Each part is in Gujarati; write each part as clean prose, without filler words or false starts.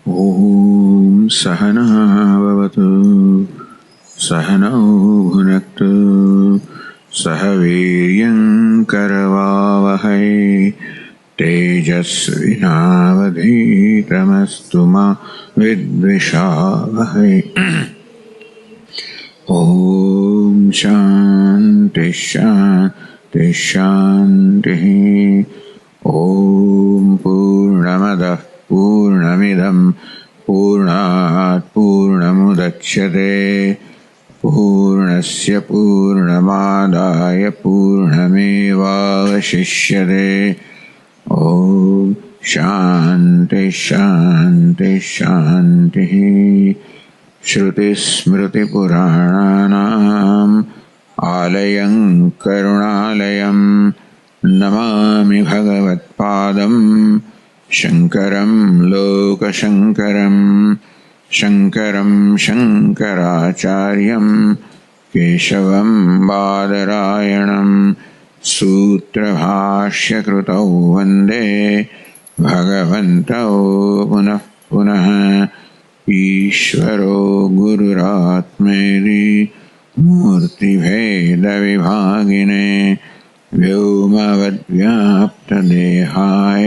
ॐ सहनः भवतु सहनौ भुनक्तु सह वीर्यं करवावहै तेजस्विनावधीतमस्तु मा विद्विषावहै। ॐ शान्ति शान्ति शान्तिः। ॐ पूर्णमदः पूर्णमिदं पूर्णात् पूर्णमुदच्यते पूर्णस्य पूर्णमादाय पूर्णमेवावशिष्यते। ॐ शान्ति शान्ति शान्तिः। श्रुतिस्मृतिपुराणानाम् आलयं करुणालयं नमामि भगवत्पादं शङ्करं लोकशङ्करं शङ्करं शङ्कराचार्यं केशवं बादरायणं सूत्रभाष्यकृतौ वन्दे भगवन्तौ पुनः पुनः। ईश्वरो गुरुरात्मेति मूर्तिभेदविभागिने व्योमवद्व्याप्तदेहाय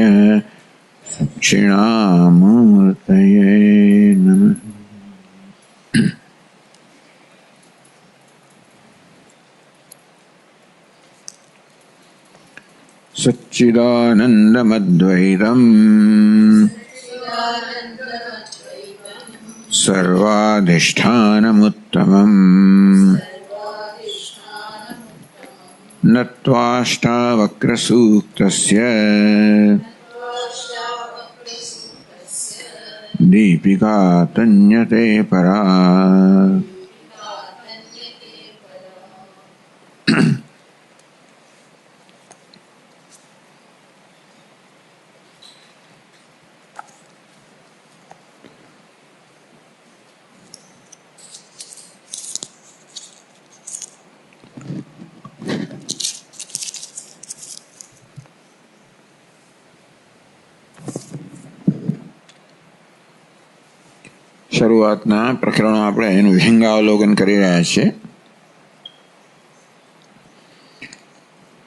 दक्षिणामूर्तये नमः। सच्चिदानन्दमद्वैतम् सर्वाधिष्ठानमुत्तमम् नत्वाष्टावक्रसूक्तस्य दीपिका तन्यते परा। શરૂઆતના પ્રકરણો આપણે એનું વિહંગાવલોકન કરી રહ્યા છીએ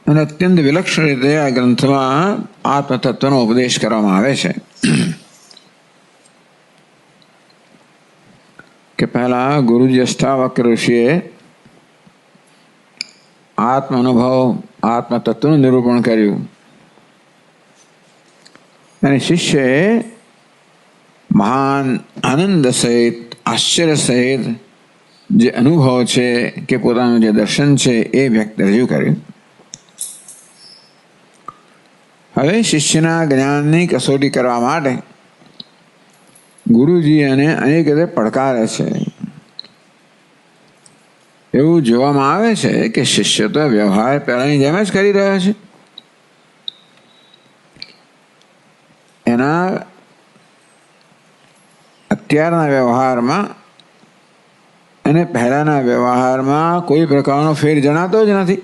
અને અત્યંત વિલક્ષણ રીતે આ ગ્રંથમાં આત્મતત્વનો ઉપદેશ કરવામાં આવે છે કે પહેલા ગુરુજી અષ્ટાવક્ર ઋષિએ આત્મ અનુભવ આત્મતત્વનું નિરૂપણ કર્યું અને શિષ્યએ મહાન આનંદ સહિત આશ્ચર્ય સહિત જે અનુભવ છે કે પોતાનું જે દર્શન છે એ વ્યક્ત રજૂ કર્યું. હવે શિષ્યના જ્ઞાનની કસોટી કરવા માટે ગુરુજી એને અનેક રીતે પડકારે છે. એવું જોવામાં આવે છે કે શિષ્ય તો વ્યવહાર પહેલાની જેમ જ કરી રહ્યો છે. એના અત્યારના વ્યવહારમાં અને પહેલાના વ્યવહારમાં કોઈ પ્રકારનો ફેર જણાતો જ નથી.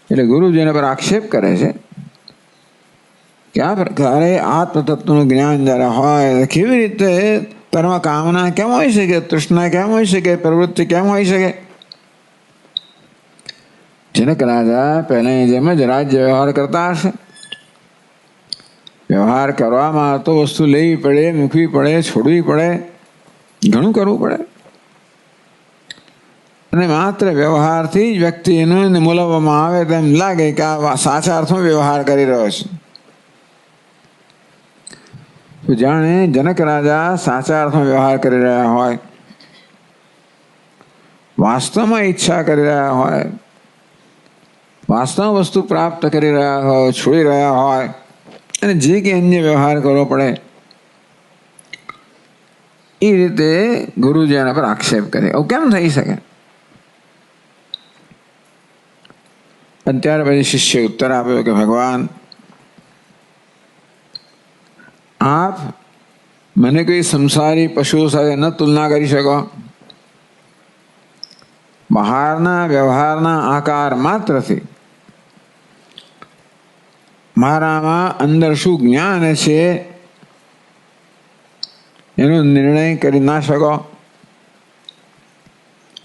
એટલે ગુરુજી એના પર આક્ષેપ કરે છે કે આ પ્રકારે આત્મતત્વનું જ્ઞાન જ્યારે હોય કેવી રીતે પરમ કામના કેમ હોઈ શકે, તૃષ્ણા કેમ હોઈ શકે, પ્રવૃત્તિ કેમ હોઈ શકે. જનક રાજા પહેલાની જેમ જ રાજ્ય વ્યવહાર કરતા હશે. વ્યવહાર કરવામાં તો વસ્તુ લેવી પડે, મૂકવી પડે, છોડવી પડે, ઘણું કરવું પડે અને માત્ર વ્યવહારથી જ વ્યક્તિને મૂલવવામાં આવે તેમ લાગે કે આ સાચા અર્થમાં વ્યવહાર કરી રહ્યો છે. તો જાણે જનક રાજા સાચા અર્થમાં વ્યવહાર કરી રહ્યા હોય, વાસ્તવમાં ઈચ્છા કરી રહ્યા હોય, વાસ્તવમાં વસ્તુ પ્રાપ્ત કરી રહ્યા હોય, છોડી રહ્યા હોય અને જે કે અન્ય વ્યવહાર કરવો પડે એ રીતે ગુરુજી એના પર આક્ષેપ કરે. આવું કેમ થઈ શકે? અને ત્યાર પછી શિષ્ય ઉત્તર આપ્યો કે ભગવાન, આપ મને કોઈ સંસારી પશુઓ સાથે ન તુલના કરી શકો. બહારના વ્યવહારના આકાર માત્રથી મારામાં અંદર શું જ્ઞાન છે એનો નિર્ણય કરી ના શકો.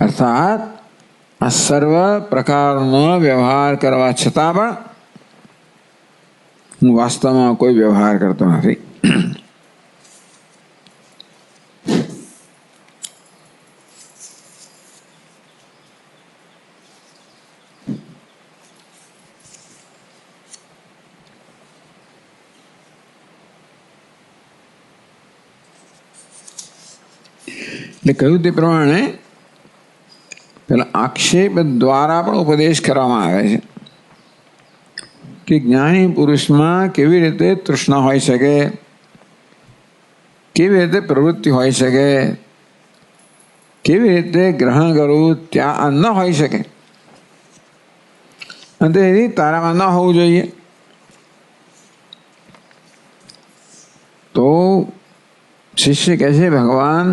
અર્થાત આ સર્વ પ્રકારનો વ્યવહાર કરવા છતાં પણ હું વાસ્તવમાં કોઈ વ્યવહાર કરતો નથી. એટલે કહ્યું તે પ્રમાણે પેલા આક્ષેપ દ્વારા પણ ઉપદેશ કરવામાં આવે છે કે જ્ઞાની પુરુષમાં કેવી રીતે તૃષ્ણા હોઈ શકે, કેવી રીતે પ્રવૃત્તિ હોઈ શકે, કેવી રીતે ગ્રહણ કરવું ત્યાં ન હોઈ શકે, અને તેથી તારામાં ન હોવું જોઈએ. તો શિષ્ય કહે છે, ભગવાન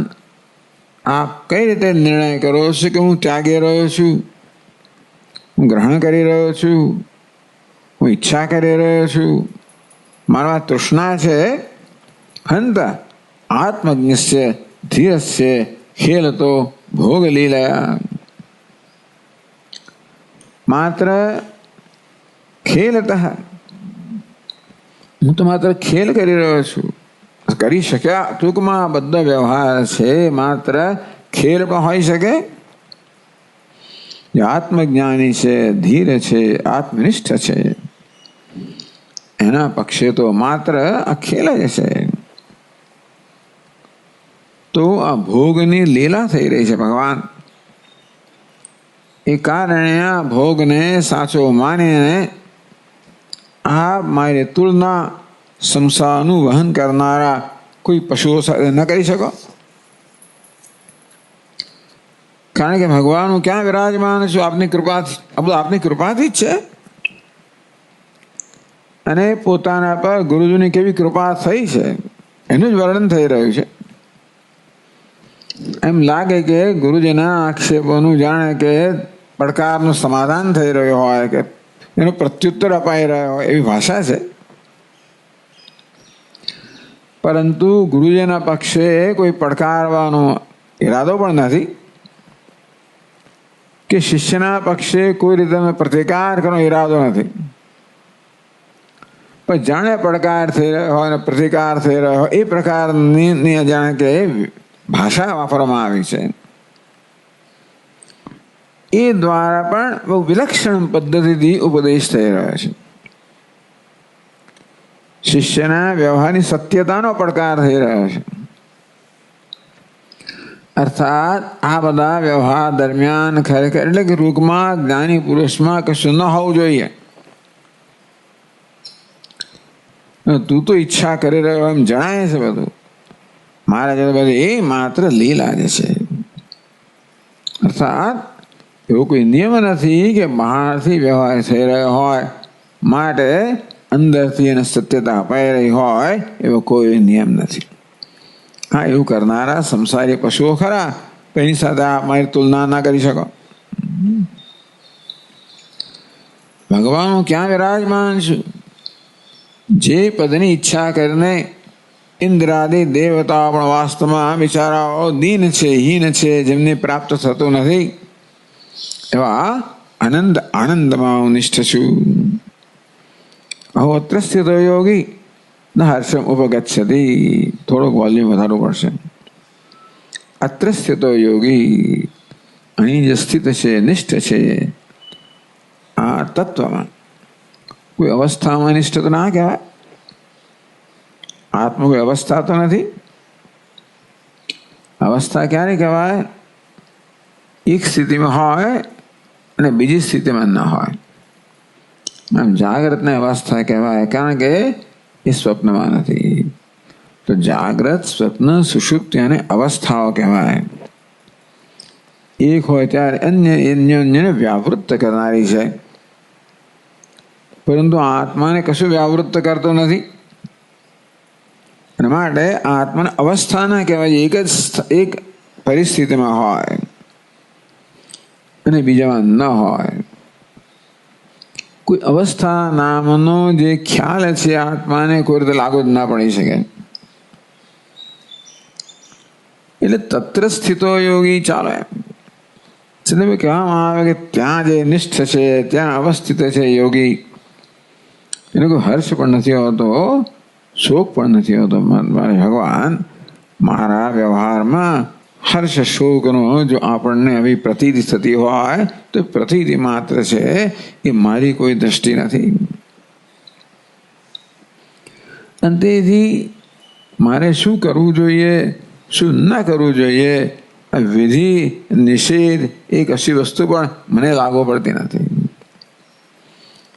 આપ કઈ રીતે નિર્ણય કરો છો કે હું ત્યાગી રહ્યો છું, હું ગ્રહણ કરી રહ્યો છું, હું ઈચ્છા કરી રહ્યો છું, મારા તૃષ્ણા છે. હંત આત્મજ્ઞસ્ય ધીરસ્ય ખેલતો ભોગ લીલયા. માત્ર ખેલત, હું તો માત્ર ખેલ કરી રહ્યો છું. કરી શક્યા ટૂંકમાં બધો વ્યવહાર છે માત્ર ખેલ પણ હોઈ શકે. જે આત્મજ્ઞાની છે, ધીર છે, આત્મનિષ્ઠ છે, એના પક્ષે તો માત્ર આ ખેલ જ છે. તો આ ભોગની લીલા થઈ રહી છે ભગવાન. એ કારણે આ ભોગને સાચો માનીને આ મારી તુલના સંસારનું વહન કરનારા કોઈ પશુઓ સાથે ન કરી શકો. કારણ કે ભગવાન હું ક્યાં વિરાજમાન છું? આપની કૃપાથી. આ બધું આપની કૃપાથી જ છે. અને પોતાના પર ગુરુજીની કેવી કૃપા થઈ છે એનું જ વર્ણન થઈ રહ્યું છે. એમ લાગે કે ગુરુજીના આક્ષેપોનું જાણે કે પડકારનું સમાધાન થઈ રહ્યું હોય, કે એનો પ્રત્યુત્તર અપાઈ રહ્યો હોય એવી ભાષા છે. પરંતુ ગુરુજીના પક્ષે કોઈ પડકારવાનો ઈરાદો પણ નથી, કે શિષ્યના પક્ષે કોઈ રીતે પ્રતિકાર કરવાનો ઈરાદો નથી. પણ જાણે પડકાર થઈ રહ્યો હોય અને પ્રતિકાર થઈ રહ્યો હોય એ પ્રકારની જાણે કે ભાષા વાપરવામાં આવી છે. એ દ્વારા પણ બહુ વિલક્ષણ પદ્ધતિથી ઉપદેશ થઈ રહ્યો છે. શિષ્યના વ્યવહારની સત્યતાનો પડકાર થઈ રહ્યો છે. અર્થાત આ બધા વ્યવહાર દરમિયાન ખરેખર એટલે કે રૂગમાં જ્ઞાની પુરુષમાં કશું ન હોવું જોઈએ. તું તો ઈચ્છા કરી રહ્યો એમ જણાય છે બધું. મારા જયારે બધું એ માત્ર લીલા જ છે. અર્થાત એવો કોઈ નિયમ નથી કે બહારથી વ્યવહાર થઈ રહ્યો હોય માટે અંદરથી એને સત્યતા અપાઈ રહી હોય, એવો કોઈ નિયમ નથી. હા, એવું કરનારા સંસારી પશુઓ ખરા, એની સાથે મારી તુલના ના કરી શકો. ભગવાન હું ક્યાં વિરાજમાન છું? જે પદની ઈચ્છા કરીને ઇન્દ્રાદિ દેવતાઓ પણ વાસ્તવમાં બિચારાઓ દીન છે, હીન છે, જેમને પ્રાપ્ત થતું નથી, એવા આનંદમાં હું નિષ્ઠ છું. અહો અત્ર સ્થિતો યોગી ન હર્ષમ ઉપગચ્છતિ. થોડોક વોલ્યુમ વધારવું પડશે. અત્ર સ્થિતો યોગી, અહીં જે સ્થિત છે, નિષ્ઠ છે આ તત્વમાં. કોઈ અવસ્થામાં નિષ્ઠ તો ના કહેવાય. આત્મા કોઈ અવસ્થા તો નથી. અવસ્થા ક્યારે કહેવાય? એક સ્થિતિમાં હોય અને બીજી સ્થિતિમાં ન હોય. આમ જાગ્રતને અવસ્થા કહેવાય, કારણ કે એ સ્વપ્નમાં નથી. તો જાગ્રત, સ્વપ્ન, સુષુપ્તિ અને અવસ્થાઓ કહેવાય. એક હોય ત્યારે અન્યને વ્યાવૃત્ત કરનારી છે, પરંતુ આત્માને કશું વ્યાવૃત્ત કરતો નથી. અને માટે આત્માને અવસ્થા ના કહેવાય. એક પરિસ્થિતિમાં હોય અને બીજામાં ન હોય. કોઈ અવસ્થા નામનો જે ખ્યાલ છે આત્માને કોઈ રીતે લાગુ જ ના પડી શકે. એટલે તત્ર સ્થિતો યોગી ચાલે. એટલે કહેવામાં આવે કે ત્યાં જે નિષ્ઠ છે, ત્યાં અવસ્થિત છે યોગી, એને કોઈ હર્ષ પણ નથી હોતો, શોક પણ નથી હોતો. ભગવાન મારા વ્યવહારમાં હર્ષ શોકનો જો આપણને આવી પ્રતીતિ થતી હોય તો પ્રતીતિ માત્ર છે, એ મારી કોઈ દ્રષ્ટિ નથી. અને તેથી મારે શું કરવું જોઈએ, શું ન કરવું જોઈએ, વિધિ નિષેધ એ કશી વસ્તુ પણ મને લાગુ પડતી નથી.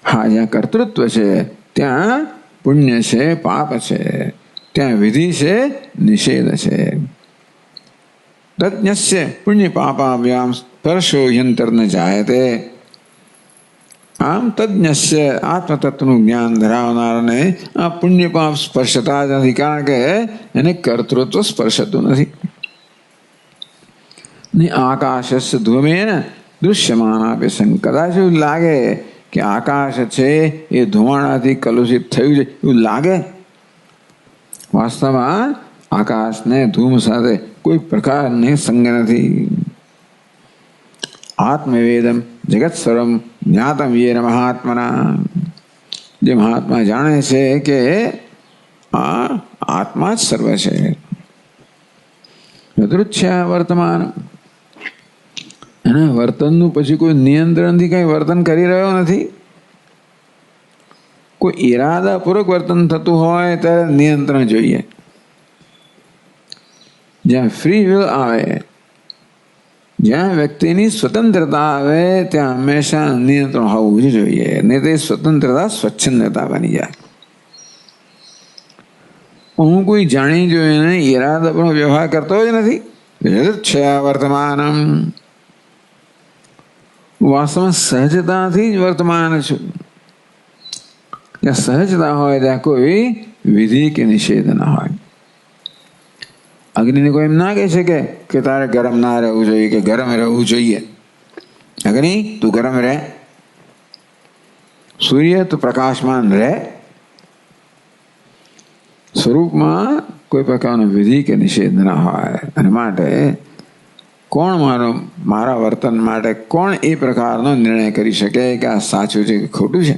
હા, જ્યાં કર્તૃત્વ છે ત્યાં પુણ્ય છે, પાપ છે, ત્યાં વિધિ છે, નિષેધ છે. તજ્ઞસ્ય પુણ્ય પાપાભ્યામ સ્પર્શો યંતર ન જાયતે. આમ તજ્ઞસ્ય આત્મતત્વનું જ્ઞાન ધરાવનારને આ પુણ્ય પાપ સ્પર્શતા જ નથી, કારણ કે એને કર્તૃત્વ સ્પર્શતું નથી. આકાશસ્ય ધૂમેન દૃશ્યમાન આપે સંગ. કદાચ એવું લાગે કે આકાશ છે એ ધુમાડાથી કલુષિત થયું છે એવું લાગે. વાસ્તવમાં આકાશને ધૂમ સાથે કોઈ પ્રકારની સંગ નથી. આત્મવેદમ જગત સર્વમ જ્ઞાતમ યેન મહાત્મના. જે મહાત્મા જાણે છે કે આ આત્મા જ સર્વ છે. યદૃચ્છયા વર્તમાન. એના વર્તનનું પછી કોઈ નિયંત્રણથી કઈ વર્તન કરી રહ્યો નથી. કોઈ ઈરાદાપૂર્વક વર્તન થતું હોય ત્યારે નિયંત્રણ જોઈએ. જ્યાં ફ્રી વિલ આવે, જ્યાં વ્યક્તિની સ્વતંત્રતા આવે, ત્યાં હંમેશા નિયંત્રણ હોવું જ જોઈએ. નહીં તો સ્વતંત્રતા સ્વચ્છંદતા બની જાય. હું કોઈ જાણી જોઈને ઈરાદાપૂર્વક વ્યવહાર કરતો જ નથી. છે વર્તમાનમ. વાસ્તવમાં સહજતાથી જ વર્તમાન છું. જ્યાં સહજતા હોય ત્યાં કોઈ વિધિ કે નિષેધ ના હોય. અગ્નિને કોઈ એમ ના કહી શકે કે તારે ગરમ ના રહેવું જોઈએ કે ગરમ રહેવું જોઈએ. અગ્નિ તું ગરમ રહે, સૂર્ય તું પ્રકાશમાન રહે. સ્વરૂપમાં કોઈ પ્રકારનો વિધિ કે નિષેધ ના હોય. અને માટે કોણ મારા વર્તન માટે કોણ એ પ્રકારનો નિર્ણય કરી શકે કે આ સાચું છે કે ખોટું છે?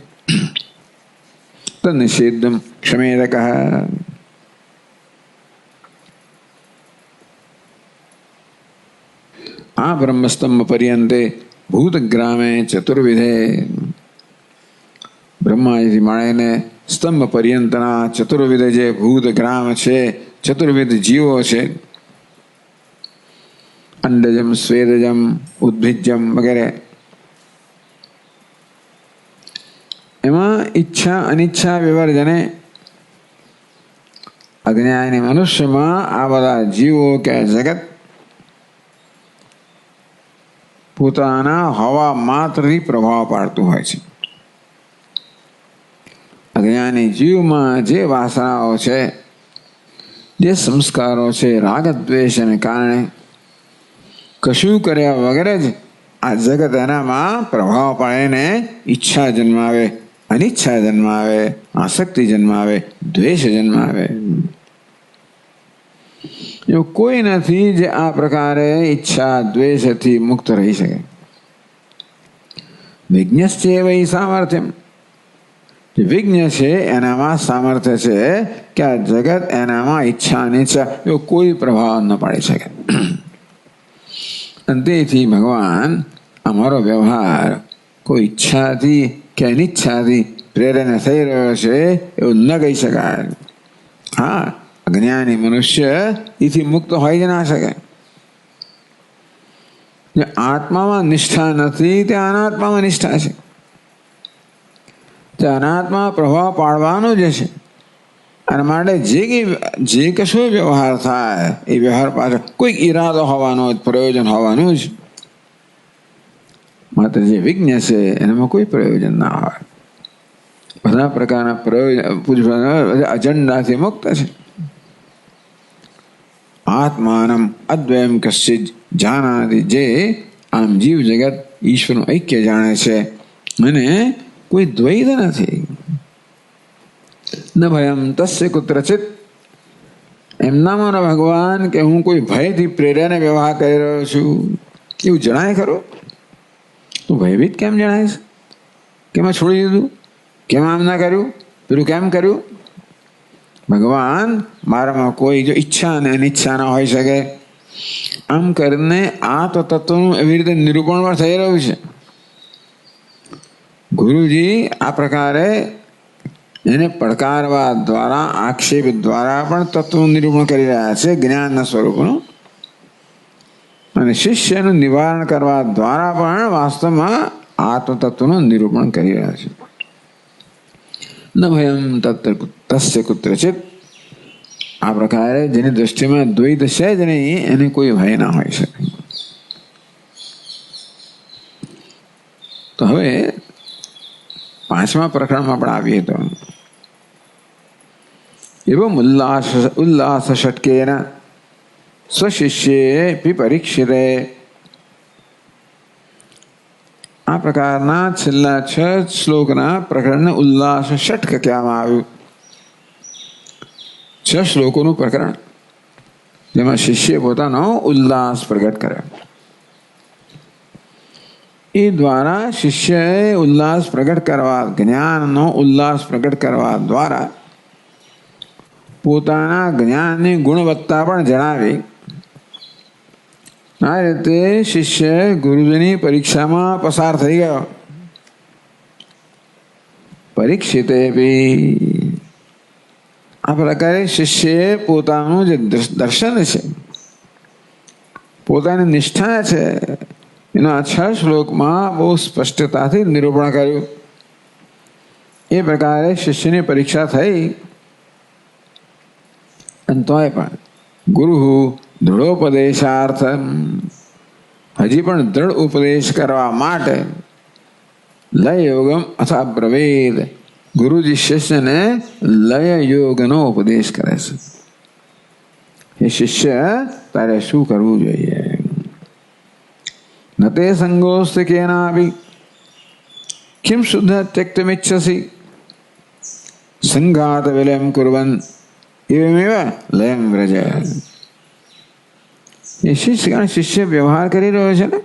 તો નિષેધમ ક્ષમેદક. આ બ્રહ્મસ્તંભ પર્યંતે ભૂતગ્રામે ચતુર્વિધે. બ્રહ્માજીથી માંડીને સ્તંભ પર્યંતના ચતુર્વિધ જે ભૂતગ્રામ છે, ચતુર્વિધ જીવો છે, અંડજમ, સ્વેદજમ, ઉદ્ભિજમ વગેરે, એમાં ઈચ્છા અનિચ્છા વિવર્જને અજ્ઞાની મનુષ્યમાં આ બધા જીવો કે જગત પોતાના હવા માત્રથી પ્રભાવ પાડતું હોય છે. અજ્ઞાની જીવમાં જે વાસનાઓ છે, જે સંસ્કારો છે, રાગ દ્વેષને કારણે કશું કર્યા વગર જ આ જગત એનામાં પ્રભાવ પાડીને ઈચ્છા જન્માવે, અનિચ્છા જન્માવે, આસક્તિ જન્માવે, દ્વેષ જન્માવે. એવું કોઈ નથી જે આ પ્રકારે ઈચ્છા દ્વેષથી મુક્ત રહી શકે. વિજ્ઞસ્ય વૈ સામર્થ્યમ. જે વિજ્ઞ છે એનામાં સામર્થ્ય છે કે આ જગત એનામાં ઈચ્છા અનિચ્છા એવો કોઈ પ્રભાવ ન પાડી શકે. અને તેથી ભગવાન અમારો વ્યવહાર કોઈ ઈચ્છાથી કે અનિચ્છાથી પ્રેરણા થઈ રહ્યો છે એવું ન કહી શકાય. હા, અજ્ઞાની મનુષ્ય એથી મુક્ત હોય જ ના શકે. જે આત્મામાં નિષ્ઠા નથી તે અનાત્મામાં નિષ્ઠા છે. તે અનાત્મા પ્રભાવ પાડવાનો જ છે. અને માટે જે કશો વ્યવહાર થાય એ વ્યવહાર પાછળ કોઈ ઈરાદો હોવાનો જ, પ્રયોજન હોવાનું જ. માત્ર જે વિજ્ઞ છે એનામાં કોઈ પ્રયોજન ના હોય. બધા પ્રકારના પ્રયોજન અજંડાથી મુક્ત છે. આત્માનમ અદ્વયમ કશ્ચિત જાનાતિ. જે આમ જીવ જગત ઈશ્વરનું ઐક્ય જાણે છે અને કોઈ દ્વૈત નથી. ન ભયમ તસ્ય કુત્રચિત. એમનામાં ભગવાન કે હું કોઈ ભયથી પ્રેરાને વ્યવહાર કરી રહ્યો છું એવું જણાય ખરો? તું ભયભીત કેમ જણાય છે? કેમ છોડી દીધું? કેમ આમ ના કર્યું? પેલું કેમ કર્યું? ભગવાન મારામાં કોઈ જો ઈચ્છા અને અનિચ્છા ના હોઈ શકે. આમ કરીને આ તો તત્વનું એવી રીતે નિરૂપણ પણ થઈ રહ્યું છે. ગુરુજી આ પ્રકારે એને પડકારવા દ્વારા, આક્ષેપ દ્વારા પણ તત્વનું નિરૂપણ કરી રહ્યા છે, જ્ઞાનના સ્વરૂપનું. અને શિષ્યનું નિવારણ કરવા દ્વારા પણ વાસ્તવમાં આત્મતત્વનું નિરૂપણ કરી રહ્યા છે. ન ભયમ તસ્ય કુત્રચિત. આ પ્રકારે જેની દ્રષ્ટિમાં દ્વૈત છે જ નહીં, એને કોઈ ભય ના હોય શકે. તો હવે 5મા પ્રકરણમાં આપણે આવીએ તો એવમ ઉલ્લાસ ષટકેન સ્વશિષ્યે પરીક્ષિતે. આ પ્રકારના છેલ્લા 6 શ્લોકના પ્રકરણને ઉલ્લાસ ષટક કહેવામાં આવ્યું. 6 શ્લોકોનું પ્રકરણ જેમાં શિષ્ય પોતાનો ઉલ્લાસ પ્રગટ કર્યો. એ દ્વારા શિષ્યએ ઉલ્લાસ પ્રગટ કરવા, જ્ઞાનનો ઉલ્લાસ પ્રગટ કરવા દ્વારા પોતાના જ્ઞાનની ગુણવત્તા પણ જણાવી. આ રીતે શિષ્ય ગુરુજીની પરીક્ષામાં પસાર થઈ ગયો. પરીક્ષિતે બી. આ પ્રકારે શિષ્યએ પોતાનું જે દર્શન છે, પોતાની નિષ્ઠા છે, એનો આ 6 શ્લોકમાં બહુ સ્પષ્ટતાથી નિરૂપણ કર્યું. એ પ્રકારે શિષ્યની પરીક્ષા થઈ. અને તોય પણ ગુરુ દૃઢોપદેશાર્થમ, હજી પણ દ્રઢ ઉપદેશ કરવા માટે લય યોગમ અથવા બ્રવેદ, ગુરુજી શિષ્યને લય યોગનો ઉપદેશ કરે છે. એ શિષ્ય તારે શું કરવું જોઈએ? ન તે સંગોસ્તિ કેનાપી કિમ શુદ્ધ ત્યક્તમિચ્છસી સંઘાત વિલયમ કુર્વન એવમેવ લયમ વ્રજ. એ શિષ્ય વ્યવહાર કરી રહ્યો છે ને,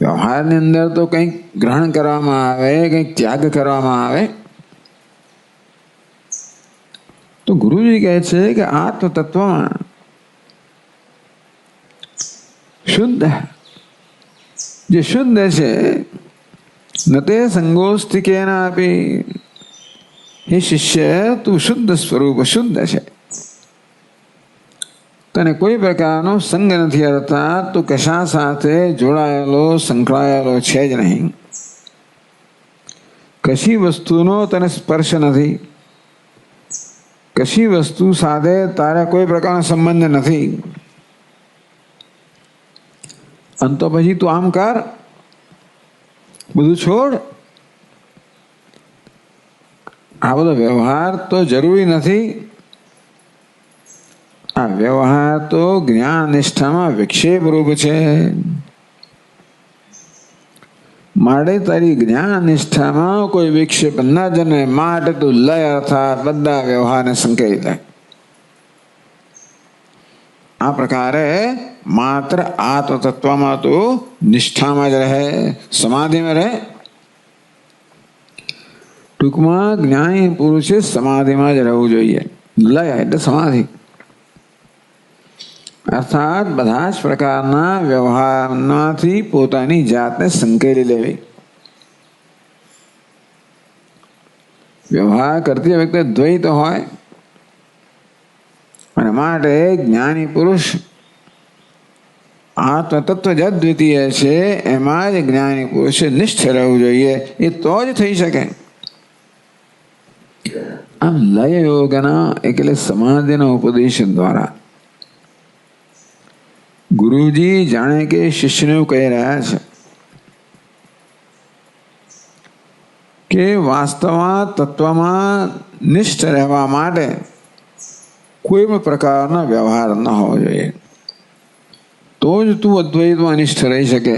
વ્યવહારની અંદર તો કંઈક ગ્રહણ કરવામાં આવે, કંઈક ત્યાગ કરવામાં આવે. તો ગુરુજી કહે છે કે આત્મ તત્વમાં શુદ્ધ, જે શુદ્ધ છે, ન તે સંગોસ્તિ કેનાપી, હે શિષ્ય તું શુદ્ધ સ્વરૂપ શુદ્ધ છે, તને કોઈ પ્રકારનો સંગ નથી, અર્થાત તું કશા સાથે જોડાયેલો સંકળાયેલો છે જ નહીં. કશી વસ્તુનો તને સ્પર્શ નથી, કશી વસ્તુ સાથે તારે કોઈ પ્રકારનો સંબંધ નથી. અને તો પછી તું આમ કર, બધું છોડ. આ બધો વ્યવહાર તો જરૂરી નથી. આ વ્યવહાર તો જ્ઞાન નિષ્ઠામાં વિક્ષેપ રૂપ છે. માટે તારી જ્ઞાન નિષ્ઠામાં કોઈ વિક્ષેપ ન જન્મે માટે તું લય અર્થાત બધા વ્યવહારને સંકેલી લે. આ પ્રકારે માત્ર આત્મ તત્વમાં તો નિષ્ઠામાં જ રહે, સમાધિમાં રહે. ટૂંકમાં જ્ઞાની પુરુષે સમાધિમાં જ રહેવું જોઈએ. લય એટલે સમાધિ, અર્થાત બધા જ પ્રકારના વ્યવહારમાંથી પોતાની જાતને સંકેલી લેવી. વ્યવહાર કરતી વખતે દ્વૈત હોય, અને માટે જ્ઞાની પુરુષ આત્મતત્વ જ અદ્વિતીય છે, એમાં જ જ્ઞાની પુરુષે નિષ્ઠ રહેવું જોઈએ. એ તો જ થઈ શકે. આમ લય યોગના એટલે સમાધિના ઉપદેશ દ્વારા ગુરુજી જાણે કે શિષ્યને એવું કહી રહ્યા છે કે વાસ્તવમાં તત્વમાં નિષ્ઠ રહેવા માટે કોઈ પણ પ્રકારનો વ્યવહાર ન હોવો જોઈએ. તો જ તું અદ્વૈતમાં નિષ્ઠ રહી શકે.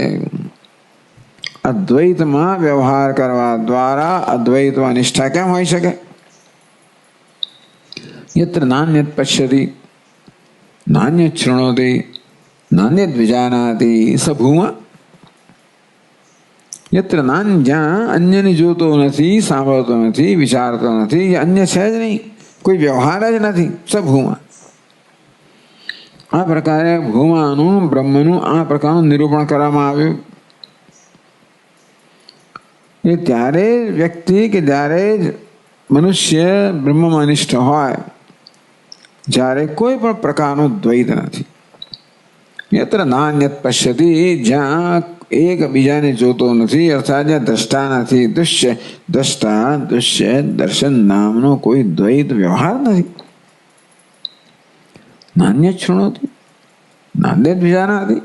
અદ્વૈતમાં વ્યવહાર કરવા દ્વારા અદ્વૈતમાં નિષ્ઠા કેમ હોઈ શકે? यत्र नान्यत् पश्यति नान्यत् शृणोति नान्यत् विजानाति स भूमा। यत्र नान्य, જ્યાં અન્યને જોતો નથી, સાંભળતો નથી, વિચારતો નથી, અન્ય છે જ નહીં, કોઈ વ્યવહાર જ નથી, સ ભૂમા. આ પ્રકારે ભૂમાનું બ્રહ્મનું આ પ્રકારનું નિરૂપણ કરવામાં આવ્યું. એ ત્યારે વ્યક્તિ કે જ્યારે મનુષ્ય બ્રહ્મમાં નિષ્ઠ હોય, જ્યારે કોઈ પણ પ્રકારનો દ્વૈત નથી. યત્ર નાન્યત પશ્યતિ, જ્યાં એકબીજાને જોતો નથી, અર્થાત જ્યાં દ્રષ્ટા નથી, દૃશ્ય દ્રષ્ટા દૃશ્ય દર્શન નામનો કોઈ દ્વૈત વ્યવહાર નથી. નાન્ય શૃણોતી નાન્યત વિજાનાતિ.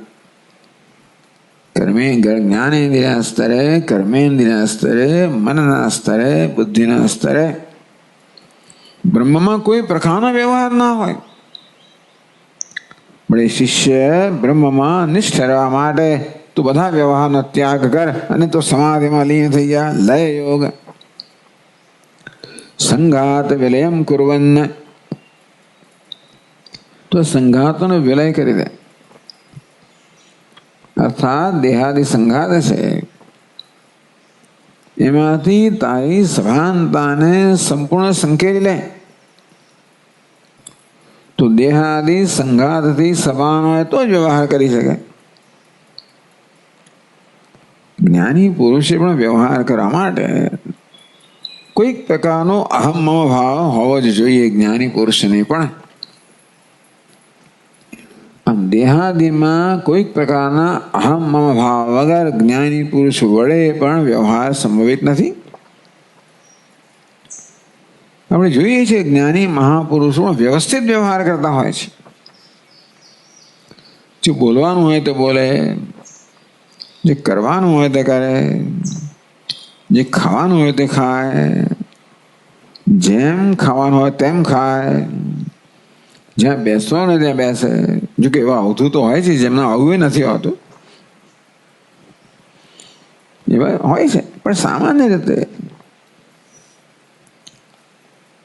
જ્ઞાનેન્દ્રિય સ્તરે, કર્મેન્દ્રિય સ્તરે, મનના સ્તરે, બુદ્ધિના સ્તરે બ્રહ્મમાં કોઈ પ્રકારનો વ્યવહાર ના હોય. પણ શિષ્ય બ્રહ્મમાં નિષ્ઠ રહેવા માટે તું બધા વ્યવહારનો ત્યાગ કર અને તો સમાધિમાં લીન થઈ જા. લય યોગ સંઘાત વિલયમ કુર્વન્ન, તો સંઘાતોનો વિલય કરી દે. અર્થાત દેહાદી સંઘાત છે એમાંથી તારી સભાનતાને સંપૂર્ણ સંકેલી લે. તો દેહાદી સંઘાતથી સભાન હોય તો જ વ્યવહાર કરી શકે. જ્ઞાની પુરુષે પણ વ્યવહાર કરવા માટે કોઈક પ્રકારનો અહમ મમ ભાવ હોવો જ જોઈએ જ્ઞાની પુરુષને પણ. આમ દેહાદીમાં કોઈક પ્રકારના અહમ મમ ભાવ વગર જ્ઞાની પુરુષ વડે પણ વ્યવહાર સંભવિત નથી. આપણે જોઈએ છીએ જ્ઞાની મહાપુરુષો વ્યવસ્થિત વ્યવહાર કરતા હોય છે. જો બોલવાનું હોય તો બોલે, જે કરવાનું હોય તે કરે, જે ખાવાનું હોય તે ખાય, જેમ ખાવાનું હોય તેમ ખાય, જ્યાં બેસવાનું હોય ત્યાં બેસે. જો કે એવા અવધૂત તો હોય છે જેમના આવું નથી હોતું, એવા હોય છે. પણ સામાન્ય રીતે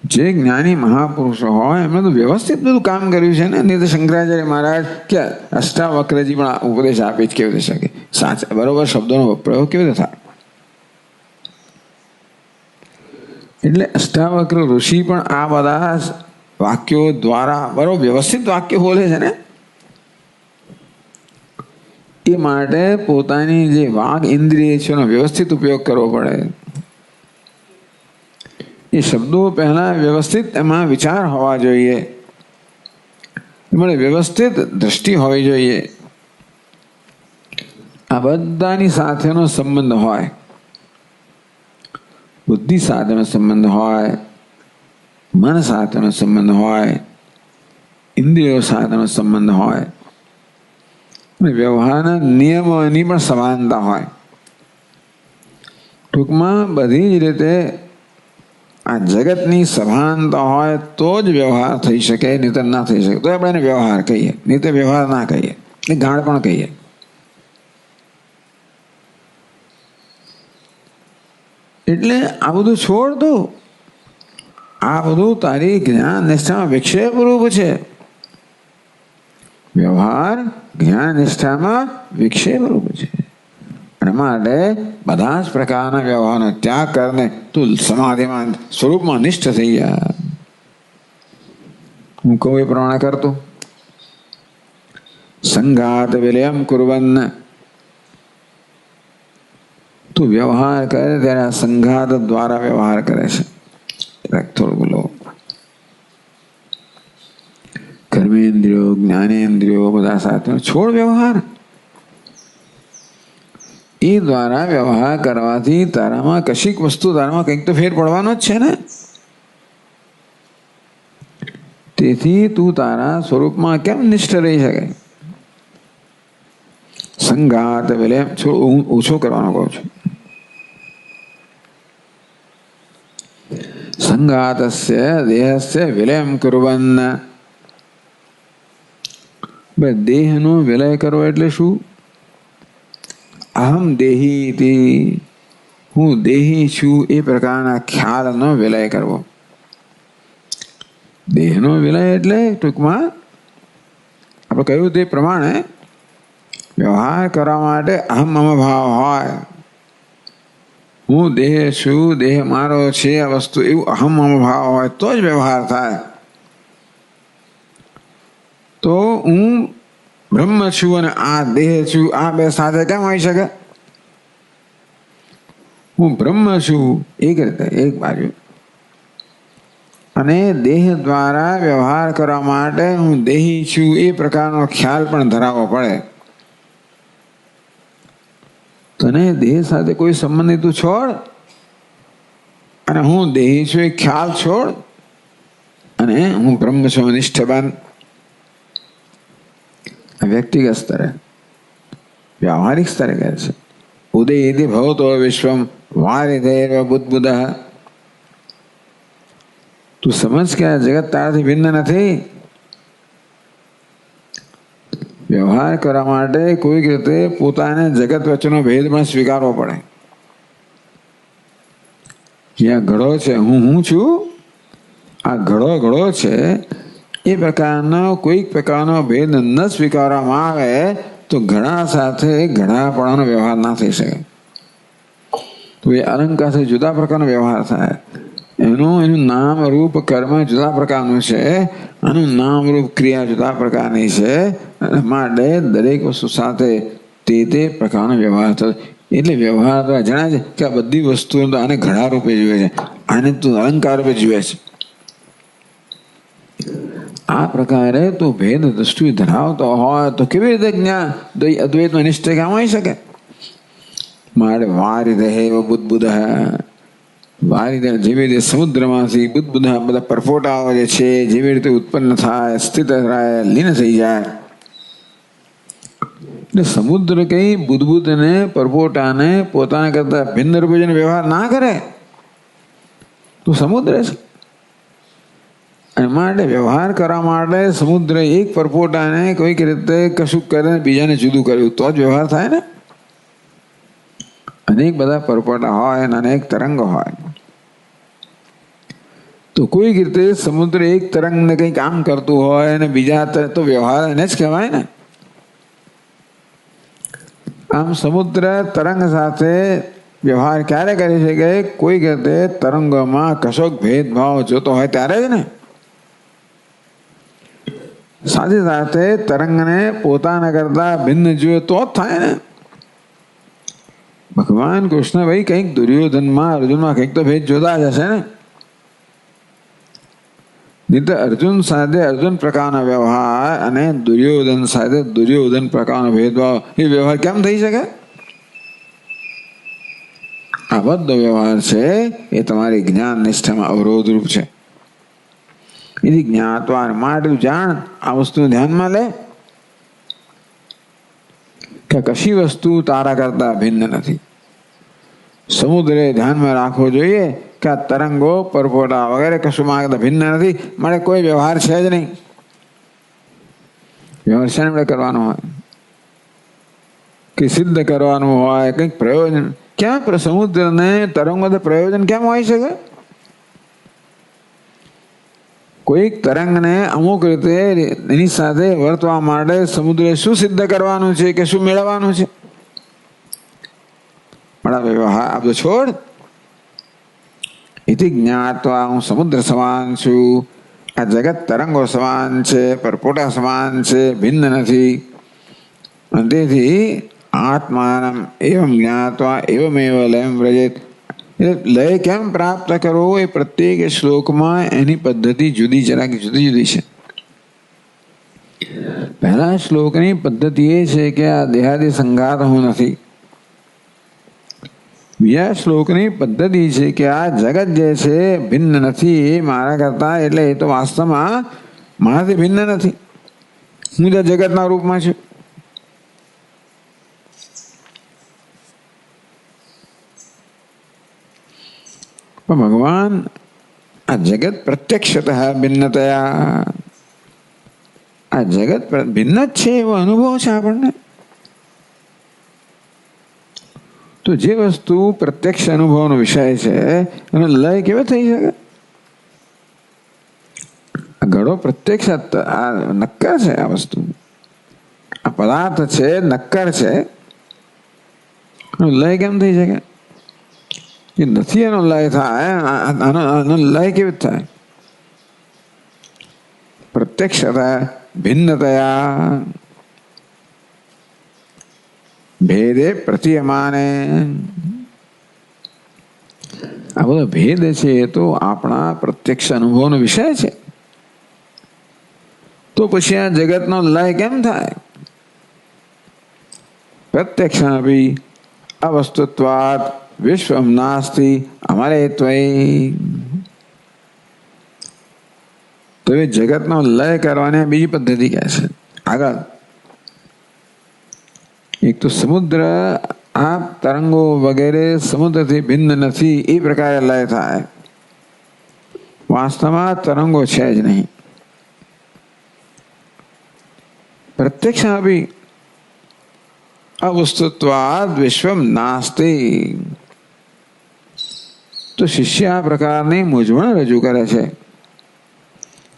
જે જ્ઞાની મહાપુરુષો હોય એમણે તો વ્યવસ્થિત બધું કામ કર્યું છે ને. નહીં તો શંકરાચાર્ય મહારાજ કે અષ્ટાવક્રજી પણ ઉપદેશ આપી જ કેવી રીતે શકે? સાચા બરોબર શબ્દોનો પ્રયોગ કેવી રીતે થાય? એટલે અષ્ટાવક્ર ઋષિ પણ આ બધા વાક્યો દ્વારા બરોબર વ્યવસ્થિત વાક્ય બોલે છે ને. એ માટે પોતાની જે વાગ ઇન્દ્રિય છે એનો વ્યવસ્થિત ઉપયોગ કરવો પડે. એ શબ્દો પહેલા વ્યવસ્થિત એમાં વિચાર હોવા જોઈએ, એમાં વ્યવસ્થિત દ્રષ્ટિ હોવી જોઈએ. આ બધાની સાથેનો સંબંધ હોય, બુદ્ધિ સાથેનો સંબંધ હોય, મન સાથેનો સંબંધ હોય, ઇન્દ્રિયો સાથેનો સંબંધ હોય, વ્યવહારના નિયમોની પણ સમાનતા હોય. ટૂંકમાં બધી જ રીતે આ જગતની સભાનતા હોય તો જ વ્યવહાર થઈ શકે, નહીતર ના થઈ શકે. તો આપણે એને વ્યવહાર કહીએ, નહીં તો વ્યવહાર ના કહીએ, એ ગાળ પણ કહીએ. એટલે આ બધું છોડ દો. આ બધું તારી જ્ઞાન નિષ્ઠામાં વિક્ષેપ રૂપ છે. વ્યવહાર જ્ઞાન નિષ્ઠામાં વિક્ષેપ રૂપ છે. અને માટે બધા જ પ્રકારના વ્યવહારનો ત્યાગ કરીને તું સમાધિમાં સ્વરૂપમાં નિષ્ઠ થઈ જા. હું કહું એ પ્રમાણે કરતો. સંઘાત વિલયમ કુર્વન્ન, તું વ્યવહાર કરે ત્યારે સંઘાત દ્વારા વ્યવહાર કરે છે. થોડું બોલો. કર્મેન્દ્રિયો જ્ઞાનેન્દ્રિયો બધા સાથે છોડ વ્યવહાર. એ દ્વારા વ્યવહાર કરવાથી તારામાં કશીક વસ્તુ, તારામાં કંઈક તો ફેર પડવાનો જ છે ને. તેથી તું તારા સ્વરૂપમાં કેમ નિષ્ઠ રહી શકે? સંઘાત વિલય ઓછો કરવાનો કહું છું. સંઘાતસ્ય દેહસ્ય વિલયમ કુર્વન્ન. દેહનો વિલય કરવો એટલે શું? અહમ દેહી, હું દેહી છું એ પ્રકારના ખ્યાલનો વિલય કરવો. દેહનો વિલય એટલે ટૂંકમાં આપણે કહ્યું તે પ્રમાણે વ્યવહાર કરવા માટે અહમ મમ ભાવ હોય, હું દેહ છું, દેહ મારો છે આ વસ્તુ, એવું અહમ મમ ભાવ હોય તો જ વ્યવહાર થાય. તો હું બ્રહ્મ છું અને આ દેહ છું, આ બે સાથે કેમ હોઈ શકે? હું બ્રહ્મ છું એક રીતે એક બાજુ, અને દેહ દ્વારા વ્યવહાર કરવા માટે હું દેહી છું એ પ્રકારનો ખ્યાલ પણ ધરાવવો પડે. તને દેહ સાથે કોઈ સંબંધ નહીં, તું છોડ, અને હું દેહી છું એ ખ્યાલ છોડ, અને હું બ્રહ્મ છું નિષ્ઠ બન. વ્યક્તિગત સ્તરે, વ્યવહારિક સ્તરે કહે છે ઉદય ભવતો વિશ્વમ વારિધેર બુદ્બુદ. તું સમજ કે આ જગત તારાથી ભિન્ન નથી. વ્યવહાર કરવા માટે કોઈક રીતે પોતાને જગત વચ્ચેનો ભેદ પણ સ્વીકારવો પડે. કે આ ઘડો છે, હું છું, આ ઘડો છે, એ પ્રકારનો કોઈક પ્રકારનો ભેદ ન સ્વીકારવામાં આવે તો ઘડા સાથે ઘડાપણાનો વ્યવહાર ના થઈ શકે. તો એ અલંકાર સાથે જુદા પ્રકારનો વ્યવહાર થાય. એનું નામ રૂપ કર્મ જુદા પ્રકારનું છે, આનું નામ રૂપ ક્રિયા જુદા પ્રકારની છે. માટે દરેક વસ્તુ સાથે તે પ્રકારનો વ્યવહાર થયો. એટલે વ્યવહાર દ્વારા જણાય છે કે આ બધી વસ્તુઓ તો આને ઘડા રૂપે જુએ છે, આને તું અલંકાર રૂપે જુએ છે. આ પ્રકારે તું ભેદ દૃષ્ટિ ધરાવતો હોય તો કેવી રીતે જ્ઞાન અદ્વૈતમાં નિશ્ચય કામ હોઈ શકે? મારે વારિદેહ બુદ્બુદ, વારિદેહ જેવી રીતે સમુદ્રમાંથી બુદ્બુદ બધા પરપોટાઓ જે છે જેવી રીતે ઉત્પન્ન થાય, સ્થિત થાય, લીન થઈ જાય. એટલે સમુદ્ર કઈ બુદ્બુદને પરપોટાને પોતાના કરતા ભિન્ન રૂપે જેને વ્યવહાર ના કરે તો સમુદ્ર છે. અને માટે વ્યવહાર કરવા માટે સમુદ્ર એક પરપોટાને કોઈક રીતે કશું કરે બીજાને જુદું કર્યું તો જ વ્યવહાર થાય ને. અનેક બધા પરપોટા હોય અને અનેક તરંગો હોય, તો કોઈક રીતે સમુદ્ર એક તરંગને કંઈ કામ કરતું હોય અને બીજા તો વ્યવહાર એને જ કહેવાય ને. આમ સમુદ્ર તરંગ સાથે વ્યવહાર ક્યારે કરી શકે? કોઈક રીતે તરંગોમાં કશોક ભેદભાવ જોતો હોય ત્યારે જ ને. સાથે સાથે તરંગને પોતાના કરતા ભિન્ન જુએ તો જ થાય ને. ભગવાન કૃષ્ણ ભાઈ કંઈક દુર્યોધનમાં અર્જુનમાં કંઈક તો ભેદ જોતા જ હશે ને. નહીં તો અર્જુન સાથે અર્જુન પ્રકારનો વ્યવહાર અને દુર્યોધન સાથે દુર્યોધન પ્રકારનો ભેદભાવ એ વ્યવહાર કેમ થઈ શકે? આ બધો વ્યવહાર છે એ તમારી જ્ઞાન નિષ્ઠામાં અવરોધરૂપ છે. એથી જ્ઞાતવાર માટે જાણ, આ વસ્તુ ધ્યાનમાં લે કે કશી વસ્તુ તારા કરતા ભિન્ન નથી. સમુદ્રે ધ્યાનમાં રાખવો જોઈએ કે આ તરંગો પરપોટા વગેરે કશું માગતા ભિન્ન નથી, માટે કોઈ વ્યવહાર છે જ નહીં. વ્યવહાર શેને આપણે કરવાનો હોય કે સિદ્ધ કરવાનું હોય કંઈક પ્રયોજન, ક્યાં સમુદ્રને તરંગો પ્રયોજન કેમ હોઈ શકે? કોઈક તરંગને અમુક રીતે એની સાથે વર્તવા માટે સમુદ્રે શું સિદ્ધ કરવાનું છે કે શું મેળવવાનું છે? વ્યવહાર આ બધો છોડ. એથી જ્ઞાતવા હું સમુદ્ર સમાન છું, આ જગત તરંગો સમાન છે, પરપોટા સમાન છે, ભિન્ન નથી. અને તેથી આત્માનમ એવમ જ્ઞાતવા એવમેવ લયમ વ્રજેત. લય કેમ પ્રાપ્ત કરવો એ પ્રત્યેક શ્લોકમાં એની પદ્ધતિ જુદી જુદી છે. પહેલા શ્લોકની પદ્ધતિ એ છે કે આ દેહાદી સંઘાત હું નથી. બીજા શ્લોકની પદ્ધતિ છે કે આ જગત જે છે ભિન્ન નથી એ મારા કરતા, એટલે એ તો વાસ્તવમાં મારાથી ભિન્ન નથી, હું જ જગતના રૂપમાં છું. પણ ભગવાન આ જગત પ્રત્યક્ષતઃ ભિન્નતયા, આ જગત ભિન્ન જ છે એવો અનુભવ છે આપણને. તો જે વસ્તુ પ્રત્યક્ષ અનુભવનો વિષય છે એનો લય કેવો થઈ શકે? ઘડો પ્રત્યક્ષ આ નક્કર છે. આ વસ્તુ આ પદાર્થ છે નક્કર છે. લય કેમ થઈ શકે? એ નથી એનો લય થાય. આનો લય કેવી થાય? પ્રત્યક્ષતા ભિન્નતયા ભેદે પ્રતીયમાને. આ બધો ભેદ છે એ તો આપણા પ્રત્યક્ષ અનુભવનો વિષય છે. તો પછી આ જગતનો લય કેમ થાય? પ્રત્યક્ષાપી અવસ્તુત્વાદ વિશ્વમ નાસ્તિ અમારે ત્વયી. તો એ જગતનો લય કરવાની બીજી પદ્ધતિ કહે છે આગળ. એક તો સમુદ્ર આ તરંગો વગેરે સમુદ્રથી ભિન્ન નથી એ પ્રકારે લય થાય. વાસ્તવમાં તરંગો છે જ નહીં. પ્રત્યક્ષાપી અવસ્તુત્વાદ વિશ્વમ નાસ્તિ. તો શિષ્ય આ પ્રકારની મૂંઝવણ રજૂ કરે છે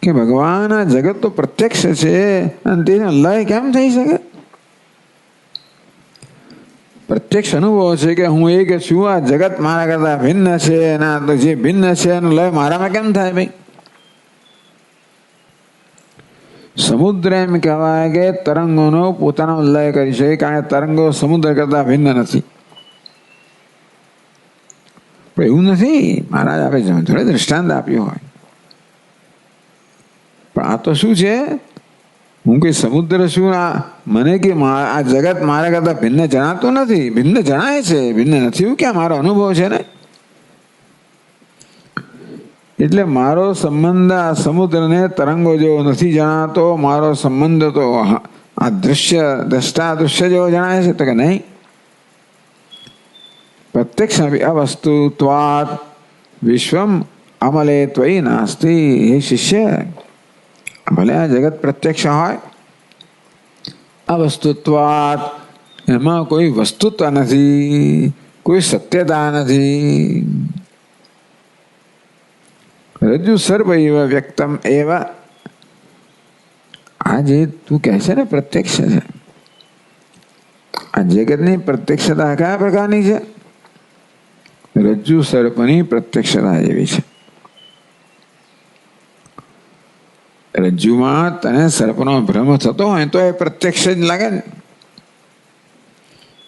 કે ભગવાન આ જગત તો પ્રત્યક્ષ છે અને તેનો લય કેમ થઈ શકે? પ્રત્યક્ષ અનુભવ છે કે હું એક છું, આ જગત મારા કરતા ભિન્ન છે અને તો જે ભિન્ન છે એનો લય મારામાં કેમ થાય? ભાઈ સમુદ્ર એમ કહેવાય કે તરંગોનો પોતાનો લય કરી શકે, કારણ કે તરંગો સમુદ્ર કરતા ભિન્ન નથી. પણ એવું નથી. મહારાજ આપે થોડે દ્રષ્ટાંત આપ્યું હોય. પણ આ તો શું છે? હું કે સમુદ્ર શું મને કે આ જગત મારા કરતા ભિન્ન જણાતું નથી. ભિન્ન જણાય છે, ભિન્ન નથી એવું ક્યાં મારો અનુભવ છે ને. એટલે મારો સંબંધ આ સમુદ્રને તરંગો જેવો નથી જણાતો. મારો સંબંધ તો આ દ્રષ્ટા દૃશ્ય જેવો જણાય છે. તો કે નહીં. પ્રત્યક્ષ અવસ્તુત્વાદ વિશ્વમ અમલે ત્વયી નાસ્તિ. હે શિષ્ય, ભલે આ જગત પ્રત્યક્ષ હોય, અવસ્તુત્વાદ એમાં કોઈ વસ્તુત્વ નથી, કોઈ સત્યતા નથી. રજ્જુ સર્પ એવ વ્યક્તમ એવ. આ જે તું કહે છે ને પ્રત્યક્ષ છે, આ જગતની પ્રત્યક્ષતા કયા પ્રકારની છે? રજ્જુ સર્પની પ્રત્યક્ષતા જેવી છે. રજ્જુમાં તને સર્પનો ભ્રમ થતો હોય તો એ પ્રત્યક્ષ જ લાગે ને.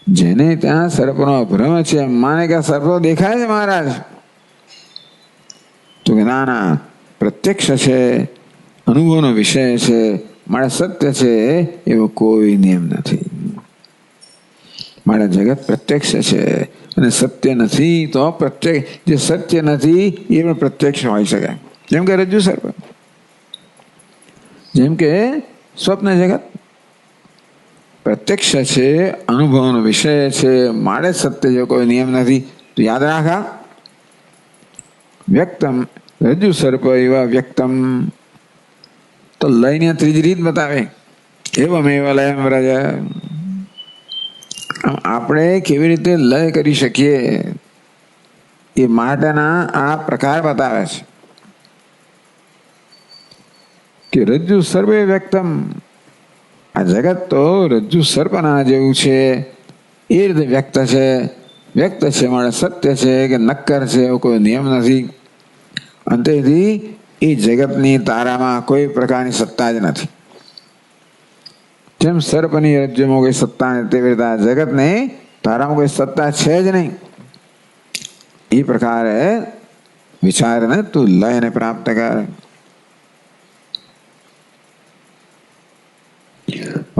જેને ત્યાં સર્પનો ભ્રમ છે એમ માને કે સર્પો દેખાય છે મહારાજ, તો કે ના ના, પ્રત્યક્ષ છે, અનુભવનો વિષય છે, મારે સત્ય છે એવો કોઈ નિયમ નથી. મારા જગત પ્રત્યક્ષ છે અને સત્ય નથી. તો પ્રત્યક્ષ જે સત્ય નથી એ પણ પ્રત્યક્ષ હોઈ શકે. જેમ કે રજ્જુ સર્પ, જેમ કે સ્વપ્ન જગત પ્રત્યક્ષ છે, અનુભવનો વિષય છે, મારે સત્ય જો કોઈ નિયમ નથી. તો યાદ રાખા, વ્યક્તમ રજ્જુ સર્પ એવા વ્યક્તમ. તો લઈને ત્રીજી રીત બતાવે, એવમ એવા લયમ વ્રજ. આપણે કેવી રીતે લય કરી શકીએ એ માટેના આ પ્રકાર બતાવે છે કે રજ્જુ સર્વે વ્યક્તમ. આ જગત તો રજ્જુ સર્પના જેવું છે એ રીતે વ્યક્ત છે. વ્યક્ત છે મારે સત્ય છે કે નક્કર છે એવો કોઈ નિયમ નથી. અંતેથી એ જગતની તારામાં કોઈ પ્રકારની સત્તા જ નથી. જેમ સર્પની રજ્જુમાં કોઈ સત્તા નથી, તેવી રીતે આ જગતને તારામાં કોઈ સત્તા છે જ નહીં. એ પ્રકારે વિચારને તું લયને પ્રાપ્ત કર.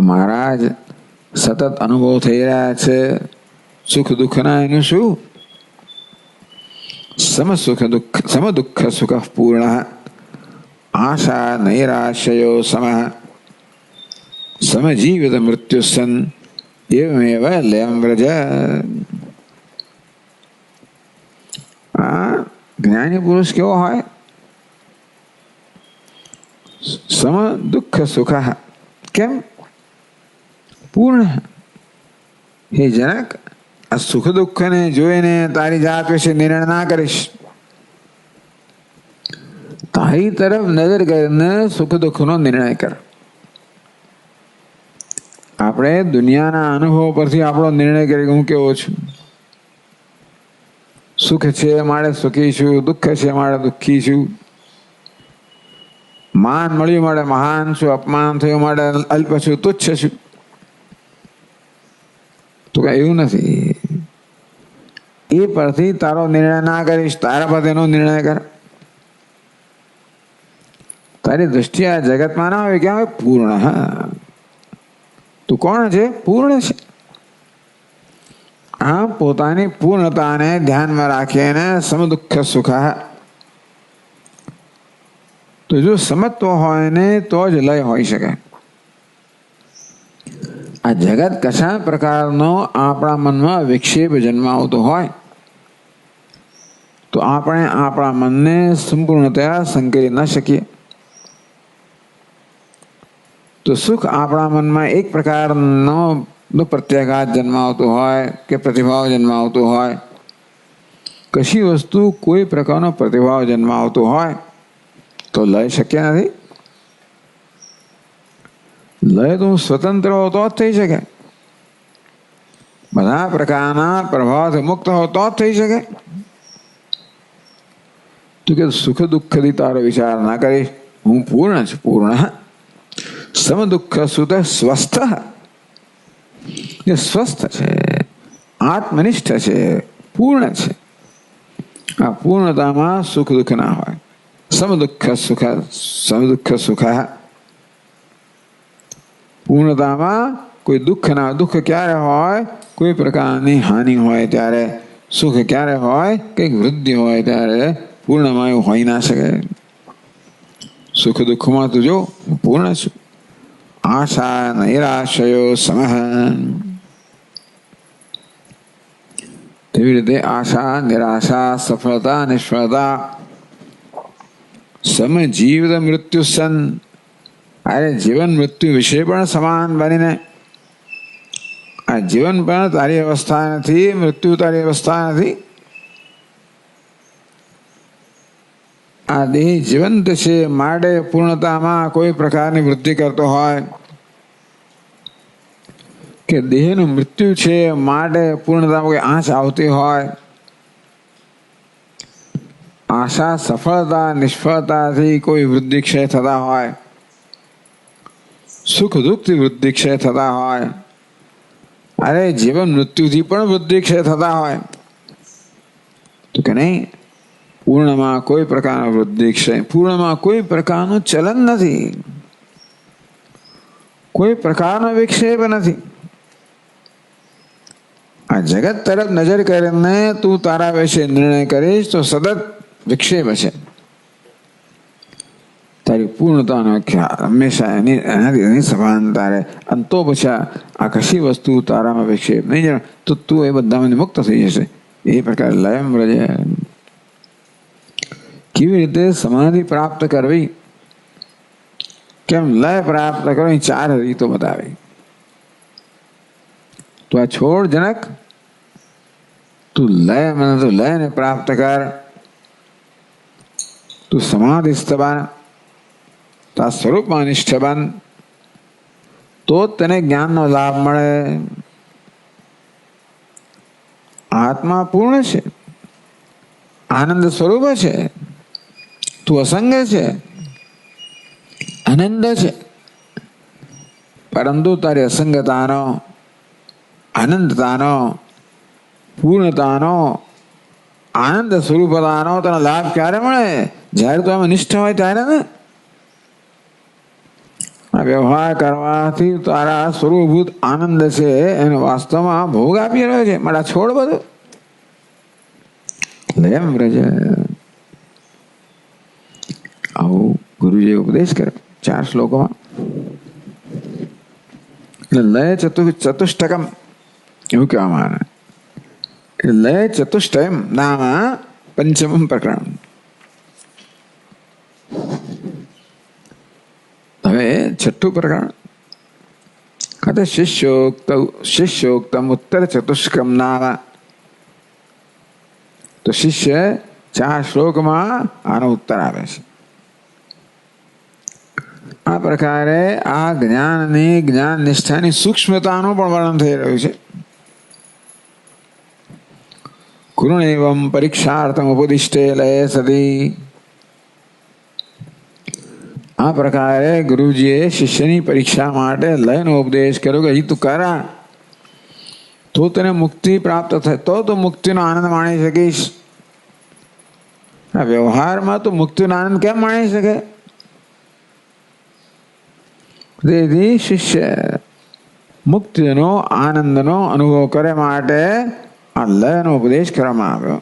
મહારાજ સતત અનુભવ થઈ રહ્યા છે સુખ દુઃખના. એનું શું? સમ દુઃખ સુખ પૂર્ણ આશા નૈરાશ્યો સમ સમજીવિત મૃત્યુ સન એવમેવ લયમ વ્રજ. આ જ્ઞાની પુરુષ કેવો હોય? સમ દુઃખ સુખ. કેમ? પૂર્ણ. હે જનક, આ સુખ દુઃખને જોઈને તારી જાત વિશે નિર્ણય ના કરીશ. તારી તરફ નજર કરીને સુખ દુઃખનો નિર્ણય કર. આપણે દુનિયાના અનુભવ પરથી આપણો નિર્ણય કરીએ હું કેવો છું. સુખ છે મારે સુખી છું, દુઃખ છે મારે દુઃખી છું, માન મળ્યું મારે મહાન છું, અપમાન થયું મારે અલ્પ છું, તુચ્છ છું. તો કઈ એવું નથી. એ પરથી તારો નિર્ણય ના કરીશ, તારા પર એનો નિર્ણય કર. તારી દૃષ્ટિ આ જગતમાં ના હોય ક્યાં હોય? પૂર્ણ. હા, તું કોણ છે? પૂર્ણ છે. આ પોતાની પૂર્ણતાને ધ્યાનમાં રાખીને સમદુઃખ સુખ. તો જો સમત્વ હોય ને તો જ લય હોઈ શકે. આ જગત કશા પ્રકારનો આપણા મનમાં વિક્ષેપ જન્માવતો હોય તો આપણે આપણા મનને સંપૂર્ણતયા સંકેલી ન શકીએ. તો સુખ આપણા મનમાં એક પ્રકારનો પ્રત્યાઘાત જન્માવતો હોય કે પ્રતિભાવ જન્માવતો હોય, કશી વસ્તુ કોઈ પ્રકારનો પ્રતિભાવ જન્માવતો હોય તો લય શક્ય નથી. લય તો સ્વતંત્ર હોતો જ થઈ શકે, બધા પ્રકારના પ્રભાવથી મુક્ત હોતો જ થઈ શકે. તું કે સુખ દુઃખથી તારો વિચાર ના કરીશ, હું પૂર્ણ છું. પૂર્ણ સમ દુઃખ સુત સ્વસ્થ. જે સ્વસ્થ છે, આત્મનિષ્ઠ છે, પૂર્ણ છે. આ પૂર્ણતામાં સુખ દુઃખ ના હોય. સમ દુઃખ સુખ, સમ દુઃખ સુખ. પૂર્ણતામાં કોઈ દુઃખ ના. દુઃખ ક્યારે હોય? કોઈ પ્રકારની હાનિ હોય ત્યારે. સુખ ક્યારે હોય? કંઈક વૃદ્ધિ હોય ત્યારે. પૂર્ણમાં એવું હોઈ ના શકે. સુખ દુઃખમાં તું જો પૂર્ણ છું. આશા નિરાશયો સમહ. તેવી રીતે આશા નિરાશા, સફળતા નિષ્ફળતા, સમજીવિત મૃત્યુ સન. અરે જીવન મૃત્યુ વિશે પણ સમાન બનીને. આ જીવન પણ તારી અવસ્થા નથી, મૃત્યુ તારી અવસ્થા નથી. આ દેહ જીવંત છે માટે પૂર્ણતામાં કોઈ પ્રકારની વૃદ્ધિ કરતો હોય, કે દેહનું મૃત્યુ છે માટે પૂર્ણતામાં કોઈ આંચ આવતી હોય, આશા સફળતા નિષ્ફળતાથી કોઈ વૃદ્ધિ ક્ષય થતા હોય, સુખ દુઃખથી વૃદ્ધિ ક્ષય થતા હોય, અરે જીવન મૃત્યુથી પણ વૃદ્ધિ ક્ષય થતા હોય. તો કે નહીં, પૂર્ણમાં કોઈ પ્રકારનો વૃદ્ધિ ક્ષય, પૂર્ણમાં કોઈ પ્રકારનું ચલન નથી, કોઈ પ્રકારનો વિક્ષેપ નથી. આ જગત તરફ નજર કરીને તું તારા વિશે નિર્ણય કરીશ તો સતત વિક્ષેપ છે. તારી પૂર્ણતાનો ખ્યાલ હંમેશા એની સભાનતા રહે. અંતો પછી આ કશી વસ્તુ તારામાં વિક્ષેપ નહીં જાણે તો તું એ બધામાંથી મુક્ત થઈ જશે. એ પ્રકારે લયમ રજે. કેવી રીતે સમાધિ પ્રાપ્ત કરવી, કેમ લય પ્રાપ્ત કરવી, 4 રીતો બતાવી. તો આ છોડ જનક, તું લયને પ્રાપ્ત કર. તું સમાધિસ્થ બન, તા સ્વરૂપમાં નિષ્ઠ બન, તો તને જ્ઞાનનો લાભ મળે. આત્મા પૂર્ણ છે, આનંદ સ્વરૂપ છે, તું અસંગ છે, આનંદ છે. પરંતુ તારી અસંગતાનો, આનંદતાનો, પૂર્ણતાનો, આનંદ સ્વરૂપતાનો તને લાભ ક્યારે મળે? જ્યારે તું આમાં નિષ્ઠ હોય ત્યારે ને. આ વ્યવહાર કરવાથી તારા સ્વરૂપભૂત આનંદ છે એને વાસ્તવમાં ભોગ આપી રહ્યો છે. મારા છોડ બધું લેમ રજ. આવું ગુરુજીએ ઉપદેશ કર્યો 4 શ્લોકોમાં. એટલે લય ચતુષ્ટકમ એવું કહેવામાં આવે. લય ચતુષ્ટયમ નામ પંચમમ પ્રકરણ. હવે 6થું પ્રકરણ. કથે શિષ્યોક્તમ ઉત્તર ચતુષ્કમ નામ. તો શિષ્ય 4 શ્લોકમાં આનો ઉત્તર આવે છે. આ પ્રકારે આ જ્ઞાનની જ્ઞાન નિષ્ઠાની સૂક્ષ્મતાનું પણ વર્ણન થઈ રહ્યું છે. કુરુણેવમ પરીક્ષાર્થમ ઉપદિષ્ટે લયે સદી. આ પ્રકારે ગુરુજીએ શિષ્યની પરીક્ષા માટે લયનો ઉપદેશ કર્યો કે અહીં તું કરા તો તને મુક્તિ પ્રાપ્ત થાય, તો તું મુક્તિનો આનંદ માણી શકીશ. આ વ્યવહારમાં તો મુક્તિનો આનંદ કેમ માણી શકે? તેથી શિષ્ય મુક્તિનો આનંદનો અનુભવ કરે માટે આ લયનો ઉપદેશ કરવામાં આવ્યો.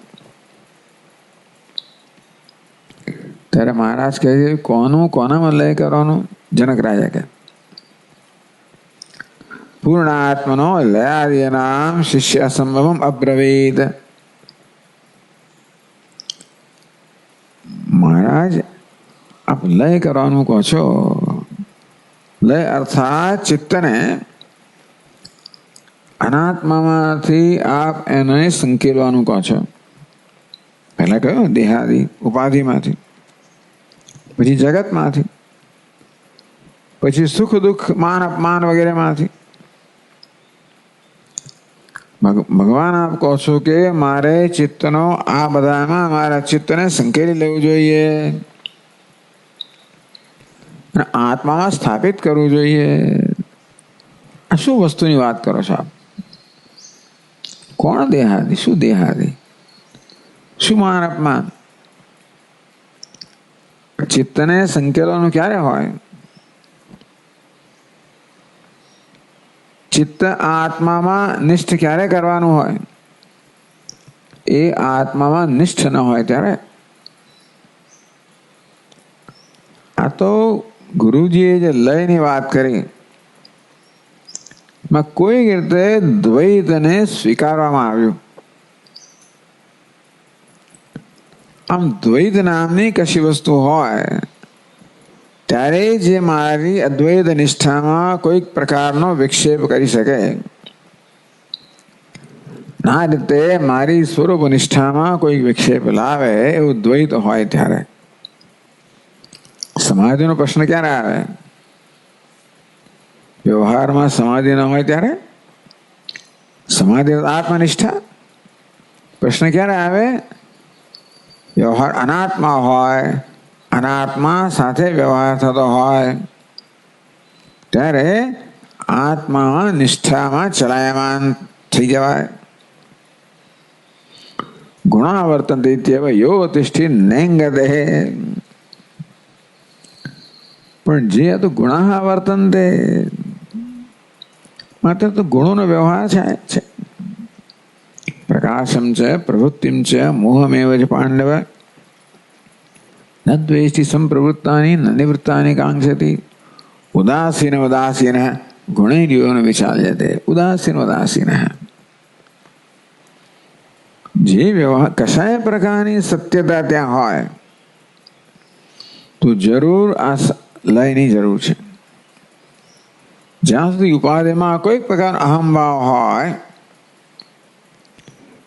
ત્યારે મહારાજ કહે છે કોનામાં લય કરવાનું? જનક રાજા કહે પૂર્ણાત્મનો લયાદીનામ શિષ્ય સંભવમ અબ્રવીત. મહારાજ આપ લય કરવાનું કહો છો. લય અર્થાત ચિત્તને અનાત્મામાંથી આપ એને સંકેલવાનું કહો છો. પહેલા કહ્યું દેહાદી ઉપાધિમાંથી, પછી જગતમાંથી, પછી સુખ દુઃખ માન અપમાન વગેરેમાંથી. ભગવાન આપ કહો છો કે મારે ચિત્તનો આ બધામાં મારા ચિત્તને સંકેલી લેવું જોઈએ, આત્મામાં સ્થાપિત કરવું જોઈએ. આ શું વસ્તુની વાત કરો છો આપ? કોણ દેહાદી? શું દેહાદી? શું માન અપમાન? ચિત્તને સંકેલવાનું ક્યારે હોય? ચિત્ત આત્મામાં નિષ્ઠ ક્યારે કરવાનું હોય? એ આત્મામાં નિષ્ઠ ન હોય ત્યારે. આ તો ગુરુજીએ જે લયની વાત કરી માં કોઈ રીતે દ્વૈતને સ્વીકારવામાં આવ્યું. આમ દ્વૈત નામની કશી વસ્તુ હોય ત્યારે જે મારી અદ્વૈત નિષ્ઠામાં કોઈક પ્રકારનો વિક્ષેપ કરી શકે, આ રીતે મારી સ્વરૂપ નિષ્ઠામાં કોઈ વિક્ષેપ લાવે એવું દ્વૈત હોય ત્યારે. સમાધિનો પ્રશ્ન ક્યારે આવે? વ્યવહારમાં સમાધિ ન હોય ત્યારે. સમાધિ આત્મનિષ્ઠા. પ્રશ્ન ક્યારે આવે? વ્યવહાર અનાત્મા હોય, અનાત્મા સાથે વ્યવહાર થતો હોય ત્યારે આત્મા નિષ્ઠામાં ચલાયમાન થઈ જવાય. ગુણાવર્તન યો તિષ્ઠિ નેંગ દેહે. પણ જે તો ગુણાવર્તન તે માત્ર તો ગુણોનો વ્યવહાર છે. પ્રકાશમ છે પ્રવૃત્તિમ છે મોહમેવ જ પાંડવ ન દ્વેષ્ટિ સંપ્રવૃત્તાની ન નિવૃત્તાની કાંક્ષતિ ઉદાસીન ઉદાસીન ગુણૈર્યો ન વિચાલ્યતે. ઉદાસીન ઉદાસીન જે વ્યવહાર કશાય પ્રકારની સત્યતા ત્યાં હોય તો જરૂર આ લયની જરૂર છે. જ્યાં સુધી ઉપાધિમાં કોઈક પ્રકાર અહમભાવ હોય,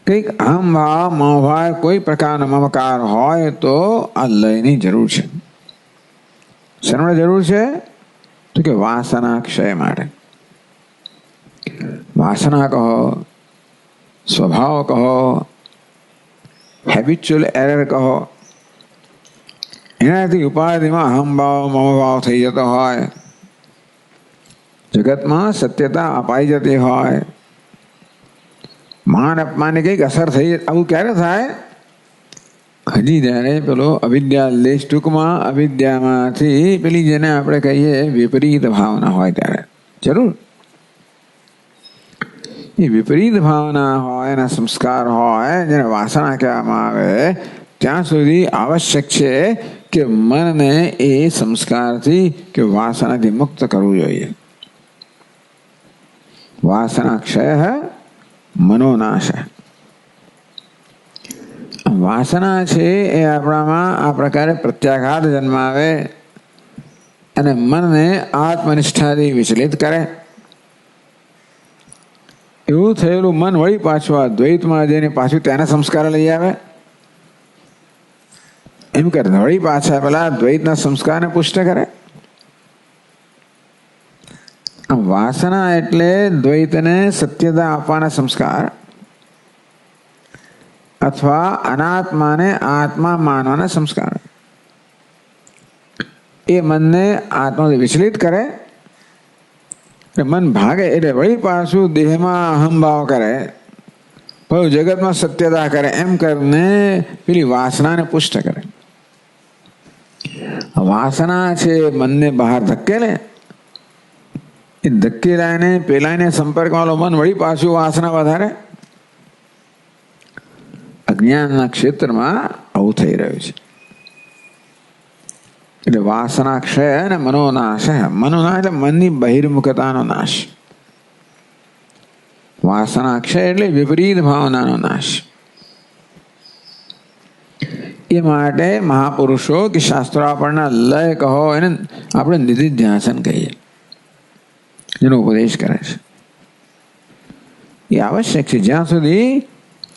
કંઈક અહમભાવ મોહભાવ કોઈ પ્રકારનો મમકાર હોય તો આ લયની જરૂર છે. શેની જરૂર છે? તો કે વાસના ક્ષય માટે. વાસના કહો, સ્વભાવ કહો, હેબિચ્યુઅલ એરર કહો, એનાથી ઉપાધિમાં અહમભાવ મમભાવ થઈ જતો હોય, જગતમાં સત્યતા અપાઈ જતી હોય, માન અપમાનની કંઈક અસર થઈ. આવું ક્યારે થાય? હજી જ્યારે પેલો અવિદ્યા લેશ ટૂંકમાં અવિદ્યામાંથી પેલી જેને આપણે કહીએ વિપરીત ભાવના હોય ત્યારે જરૂર. એ વિપરીત ભાવના હોય, એના સંસ્કાર હોય, જેને વાસના કહેવામાં આવે, ત્યાં સુધી આવશ્યક છે કે મનને એ સંસ્કારથી કે વાસનાથી મુક્ત કરવું જોઈએ. વાસના ક્ષય મનોનાશ. વાસના છે એ આપણામાં આ પ્રકારે પ્રત્યાઘાત જન્માવે અને મનને આત્મનિષ્ઠાથી વિચલિત કરે. એવું થયેલું મન વળી પાછું આ દ્વૈતમાં જઈને પાછું તેના સંસ્કાર લઈ આવે. એમ કરે વળી પાછા પેલા દ્વૈતના સંસ્કારને પુષ્ટ કરે. વાસના એટલે દ્વૈતને સત્યતા આપવાના સંસ્કાર અથવા અનાત્માને આત્મા માનવાના સંસ્કાર. એ મનને આત્માથી વિચલિત કરે, મન ભાગે એટલે વળી પાછું દેહમાં અહંભાવ કરે, પછી જગતમાં સત્યતા કરે, એમ કરીને પેલી વાસનાને પુષ્ટ કરે. વાસના છે મનને બહાર ધકેલે, એ ધકેલાને પેલાને સંપર્કમાં મન વળી પાછું વાસના વધારે. અજ્ઞાનના ક્ષેત્રમાં આવું થઈ રહ્યું છે. એટલે વાસના ક્ષય અને મનોનાશ. મનોનાશ એટલે મનની બહિર્મુખતાનો નાશ. વાસના ક્ષય એટલે વિપરીત ભાવનાનો નાશ. એ માટે મહાપુરુષો કે શાસ્ત્રો આપણને લય કહો એને આપણે નિધિધ્યાસન કહીએ, જેનો ઉપદેશ કરે છે. એ આવશ્યક છે. જ્યાં સુધી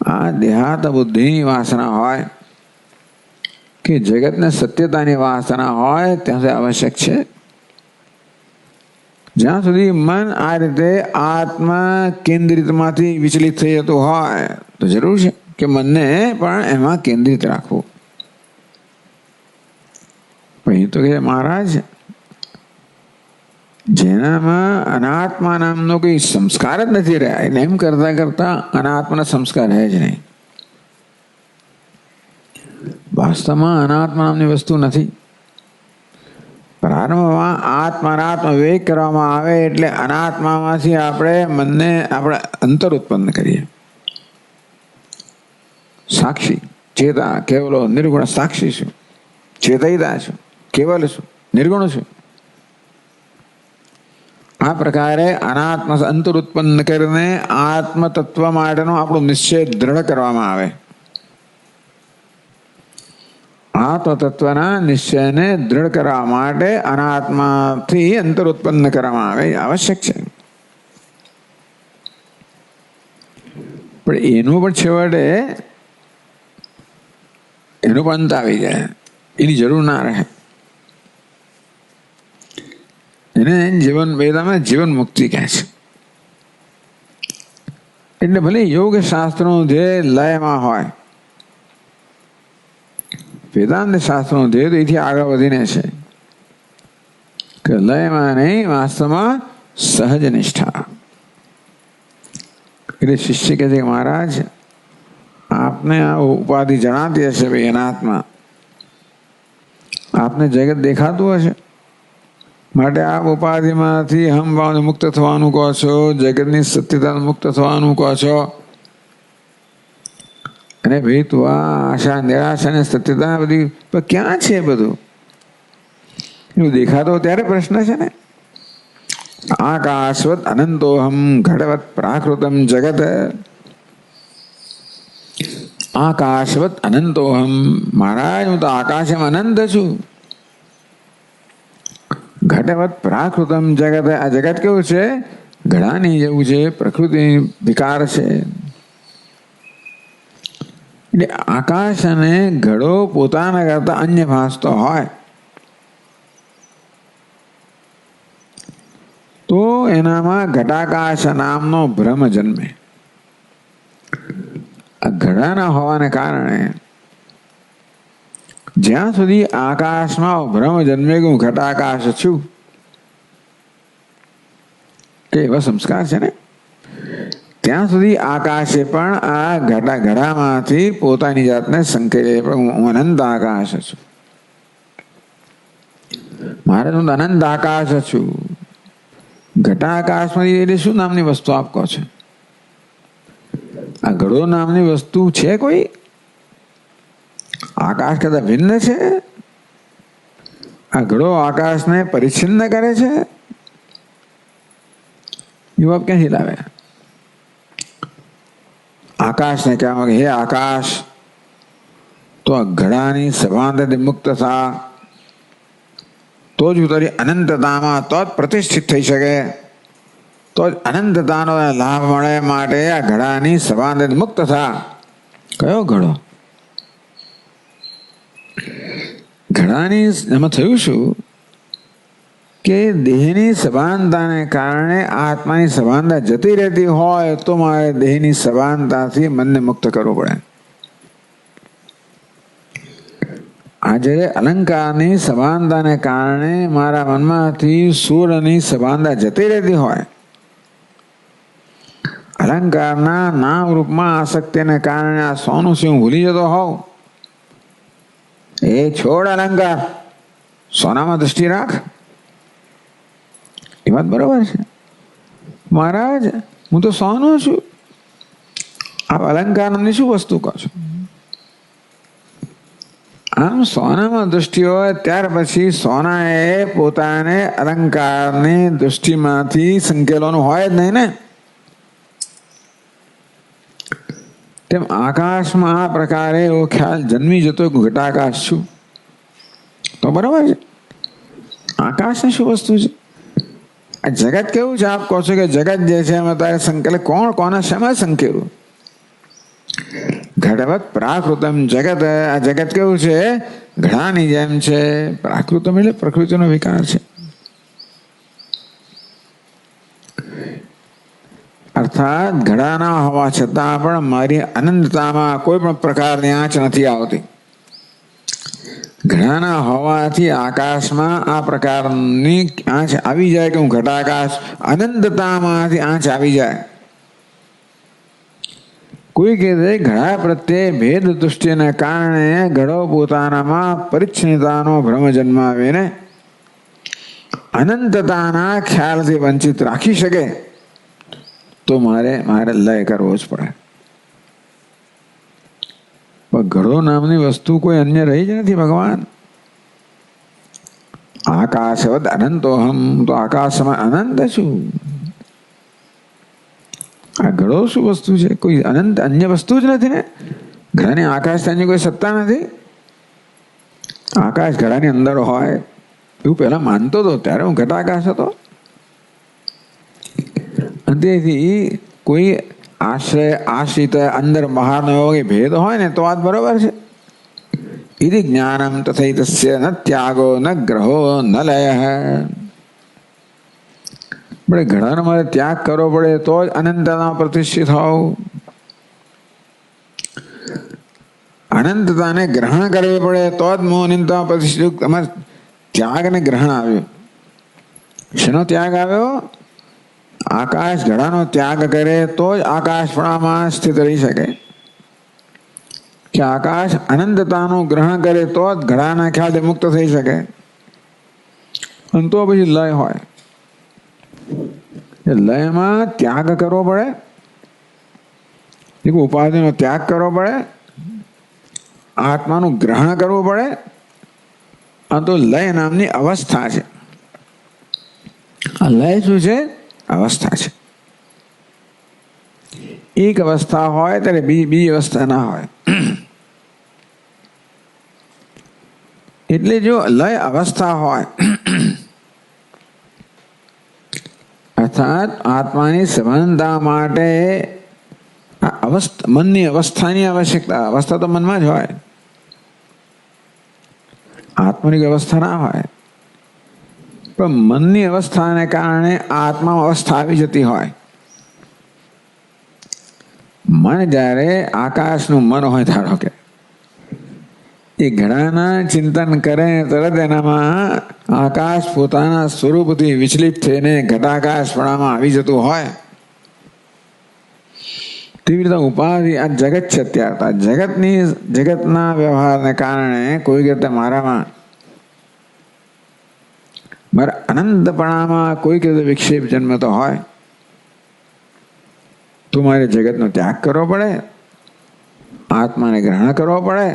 આ દેહાત બુદ્ધિની વાસના હોય કે જગતને સત્યતાની વાસના હોય ત્યાં સુધી આવશ્યક છે. જ્યાં સુધી મન આ રીતે આત્મા કેન્દ્રિતમાંથી વિચલિત થઈ જતું હોય તો જરૂર છે કે મનને પણ એમાં કેન્દ્રિત રાખવું. પછી તો કે મહારાજ, જેનામાં અનાત્મા નામનો કોઈ સંસ્કાર જ નથી રહ્યા, એટલે એમ કરતા કરતા અનાત્માના સંસ્કાર રહે જ નહીં. વાસ્તવમાં અનાત્મા નામની વસ્તુ નથી. પ્રારંભમાં આત્માનાત્મ વિવેક કરવામાં આવે એટલે અનાત્મામાંથી આપણે મનને આપણે અંતર ઉત્પન્ન કરીએ. સાક્ષી ચેતા કેવલો નિર્ગુણ. સાક્ષી છું, ચેતયતા છું, કેવલ છું, નિર્ગુણ છું. આ પ્રકારે અનાત્મ અંતર ઉત્પન્ન કરીને આત્મ તત્વ માટેનો આપણો નિશ્ચય દ્રઢ કરવામાં આવે. આત્મ તત્વના નિશ્ચયને દ્રઢ કરવા માટે અનાત્માથી અંતર ઉત્પન્ન કરવામાં આવે, આવશ્યક છે. પણ એનું પણ છેવટે એનું પણ અંત આવી જાય, એની જરૂર ના રહે. એને જીવન વેદામાં જીવન મુક્તિ કહે છે. એટલે ભલે યોગ શાસ્ત્રનું ધ્યેય લયમાં હોય, વેદાંત શાસ્ત્રનું ધ્યેય તો એથી આગળ વધીને છે કે લયમાં નહીં, વાસ્તવમાં સહજ નિષ્ઠા. એટલે શિષ્ય કહે છે કે મહારાજ, આપને આ ઉપાધિ જણાતી હશે ભાઈ અનાત્મા, આપને જગત દેખાતું હશે, માટે આ ઉપાધિમાંથી અહંભાવને મુક્ત થવાનું કહો છો, જગતની સત્યતા મુક્ત થવાનું કહો છો. અને ભાઈ તું આ આશા નિરાશા અને સત્યતા બધી ક્યાં છે? બધું એવું દેખાતો ત્યારે પ્રશ્ન છે ને. આકાશવત અનંતોહમ ઘટવત પ્રાકૃતમ જગત. આકાશવત અનંતોહમ, મહારાજ હું તો આકાશમાં અનંત છું. ઘટવત પ્રાકૃતમ જગત, આ જગત કેવું છે? ઘડાની જેવું છે, પ્રકૃતિ વિકાર છે. એટલે આકાશ અને ઘડો પોતાના કરતા અન્ય ભાસતો હોય તો એનામાં ઘટાકાશ નામનો ભ્રમ જન્મે. આ ઘડાના હોવાને કારણે જ્યાં સુધી આકાશમાં ભ્રમ જન્મે કે હું ઘટાકાશ છું, કે એવા સંસ્કાર છે ને, ત્યાં સુધી આકાશે પણ આ ઘડામાંથી પોતાની જાતને સંકેલે હું અનંત આકાશ છું. મારે હું અનંત આકાશ છું. ઘટાકાશમાંથી એટલે શું નામની વસ્તુ આપ કહો છો? આ ઘડો નામની વસ્તુ છે કોઈ? આકાશ કરતા ભિન્ન છે? આ ઘડો આકાશને પરિચ્છિન્ન કરે છે? એવું આપ ક્યાંથી લાવે? આકાશને કહેવામાં હે આકાશ, તો આ ઘડાની સભાનતાથી મુક્ત થા, તો જ તારી અનંતતામાં તો જ પ્રતિષ્ઠિત થઈ શકે, તો જ અનંતતાનો લાભ મળે. માટે આ ઘડાની સભાનતાથી મુક્ત થા. કયો ઘડો? ઘડાની એમાં થયું શું કે દેહની સભાનતાને કારણે આત્માની સભાનતા જતી રહેતી હોય તો મારે દેહની સભાનતાથી મનને મુક્ત કરવું પડે. આજે અલંકારની સભાનતાને કારણે મારા મનમાંથી સૂર્યની સભાનતા જતી રહેતી હોય, અલંકારના નામ રૂપમાં આસક્તિને કારણે આ સોનું શું ભૂલી જતો હોવ, એ છોડ અલંકાર, સોનામાં દૃષ્ટિ રાખ. એ વાત બરોબર છે મહારાજ, હું તો સોનું છું. આપ અલંકાર નામની શું વસ્તુ કહો છો? આમ સોનામાં દૃષ્ટિ હોય ત્યાર પછી સોનાએ પોતાને અલંકારની દૃષ્ટિમાંથી સંકેલોનું હોય જ નહીં ને. તેમ આકાશમાં આ પ્રકારે એવો ખ્યાલ જન્મી જતો ઘટાકાશ છું તો બરાબર છે. આકાશની શું વસ્તુ છે? આ જગત કેવું છે? આપ કહો છો કે જગત જે છે એમાં તારે સંકેલ, કોણ કોના શેમાં સંકેલું? ઘટવત પ્રાકૃતમ જગત. આ જગત કેવું છે? ઘડાની જેમ છે. પ્રાકૃતમ એટલે પ્રકૃતિનો વિકાર છે. અર્થાત ઘડાના હોવા છતાં પણ મારી અનંતતામાં કોઈ પણ પ્રકારની આંચ નથી આવતી. ઘડાના હોવાથી આકાશમાં આ પ્રકારની આંચ આવી જાય કે હું ઘટાકાશ, અનંતતામાંથી આંચ આવી જાય. કોઈ કહે છે ઘડા પ્રત્યે ભેદ દૃષ્ટિને કારણે ઘડો પોતાનામાં પરિચ્છન્નતાનો ભ્રમ જન્માવીને અનંતતાના ખ્યાલથી વંચિત રાખી શકે તો મારે લય કરવો જ પડે. પણ ઘડો નામની વસ્તુ કોઈ અન્ય રહી જ નથી ભગવાન. આકાશવદ અનંતોહમ, તો આકાશમાં અનંત છું. આ ઘડો શું વસ્તુ છે? કોઈ અનંત અન્ય વસ્તુ જ નથી ને. ઘડાની આકાશ તેની કોઈ સત્તા નથી. આકાશ ઘડાની અંદર હોય એવું પહેલા માનતો હતો, ત્યારે હું ઘટાકાશ હતો. તેથી કોઈ આશ્રય આશ્રિત અંદર બહારનો એવો ભેદ હોય ને તો વાત બરોબર છે. ઇતિ જ્ઞાનમ તથૈતસ્ય ન ત્યાગો ન ગ્રહો ન લય. આપણે ઘડાનો મારે ત્યાગ કરવો પડે તો જ અનંતતા પ્રતિષ્ઠિત હોવ. અનંતતાને ગ્રહણ કરવી પડે તો જ હું અનંતતા પ્રતિષ્ઠિત. તમારે ત્યાગ ને ગ્રહણ આવ્યું. શેનો ત્યાગ આવ્યો? આકાશ ઘડાનો ત્યાગ કરે તો જ આકાશપણામાં સ્થિત રહી શકે. કે આકાશ અનંતતાનું ગ્રહણ કરે તો જ ઘડાના ખ્યાલથી મુક્ત થઈ શકે. અને તો પછી લય હોય. લયમાં ત્યાગ કરવો પડે, ઉપાધિનો ત્યાગ કરવો પડે, આત્માનું ગ્રહણ કરવું પડે. આ તો લય નામની અવસ્થા છે. આ લય શું છે? અવસ્થા છે. એક અવસ્થા હોય ત્યારે બીજી અવસ્થા ના હોય. એટલે જો લય અવસ્થા હોય અર્થાત આત્માની સભાનતા માટે મનની અવસ્થાની આવશ્યકતા. અવસ્થા તો મનમાં જ હોય, આત્માની અવસ્થા ના હોય. પણ મનની અવસ્થાને કારણે આત્મામાં અવસ્થા આવી જતી હોય. મન જ્યારે આકાશનું મન હોય, ધારો કે એ ઘડાના ચિંતન કરે તરત એનામાં આકાશ પોતાના સ્વરૂપથી વિચલિત થઈને ઘટાકાશપણામાં આવી જતું હોય. તેવી રીતે ઉપાધિ આ જગત છે. અત્યારે જગતના વ્યવહારને કારણે કોઈ રીતે મારા અનંતપણામાં કોઈક રીતે વિક્ષેપ જન્મતો હોય તો મારે જગતનો ત્યાગ કરવો પડે, આત્માને ગ્રહણ કરવો પડે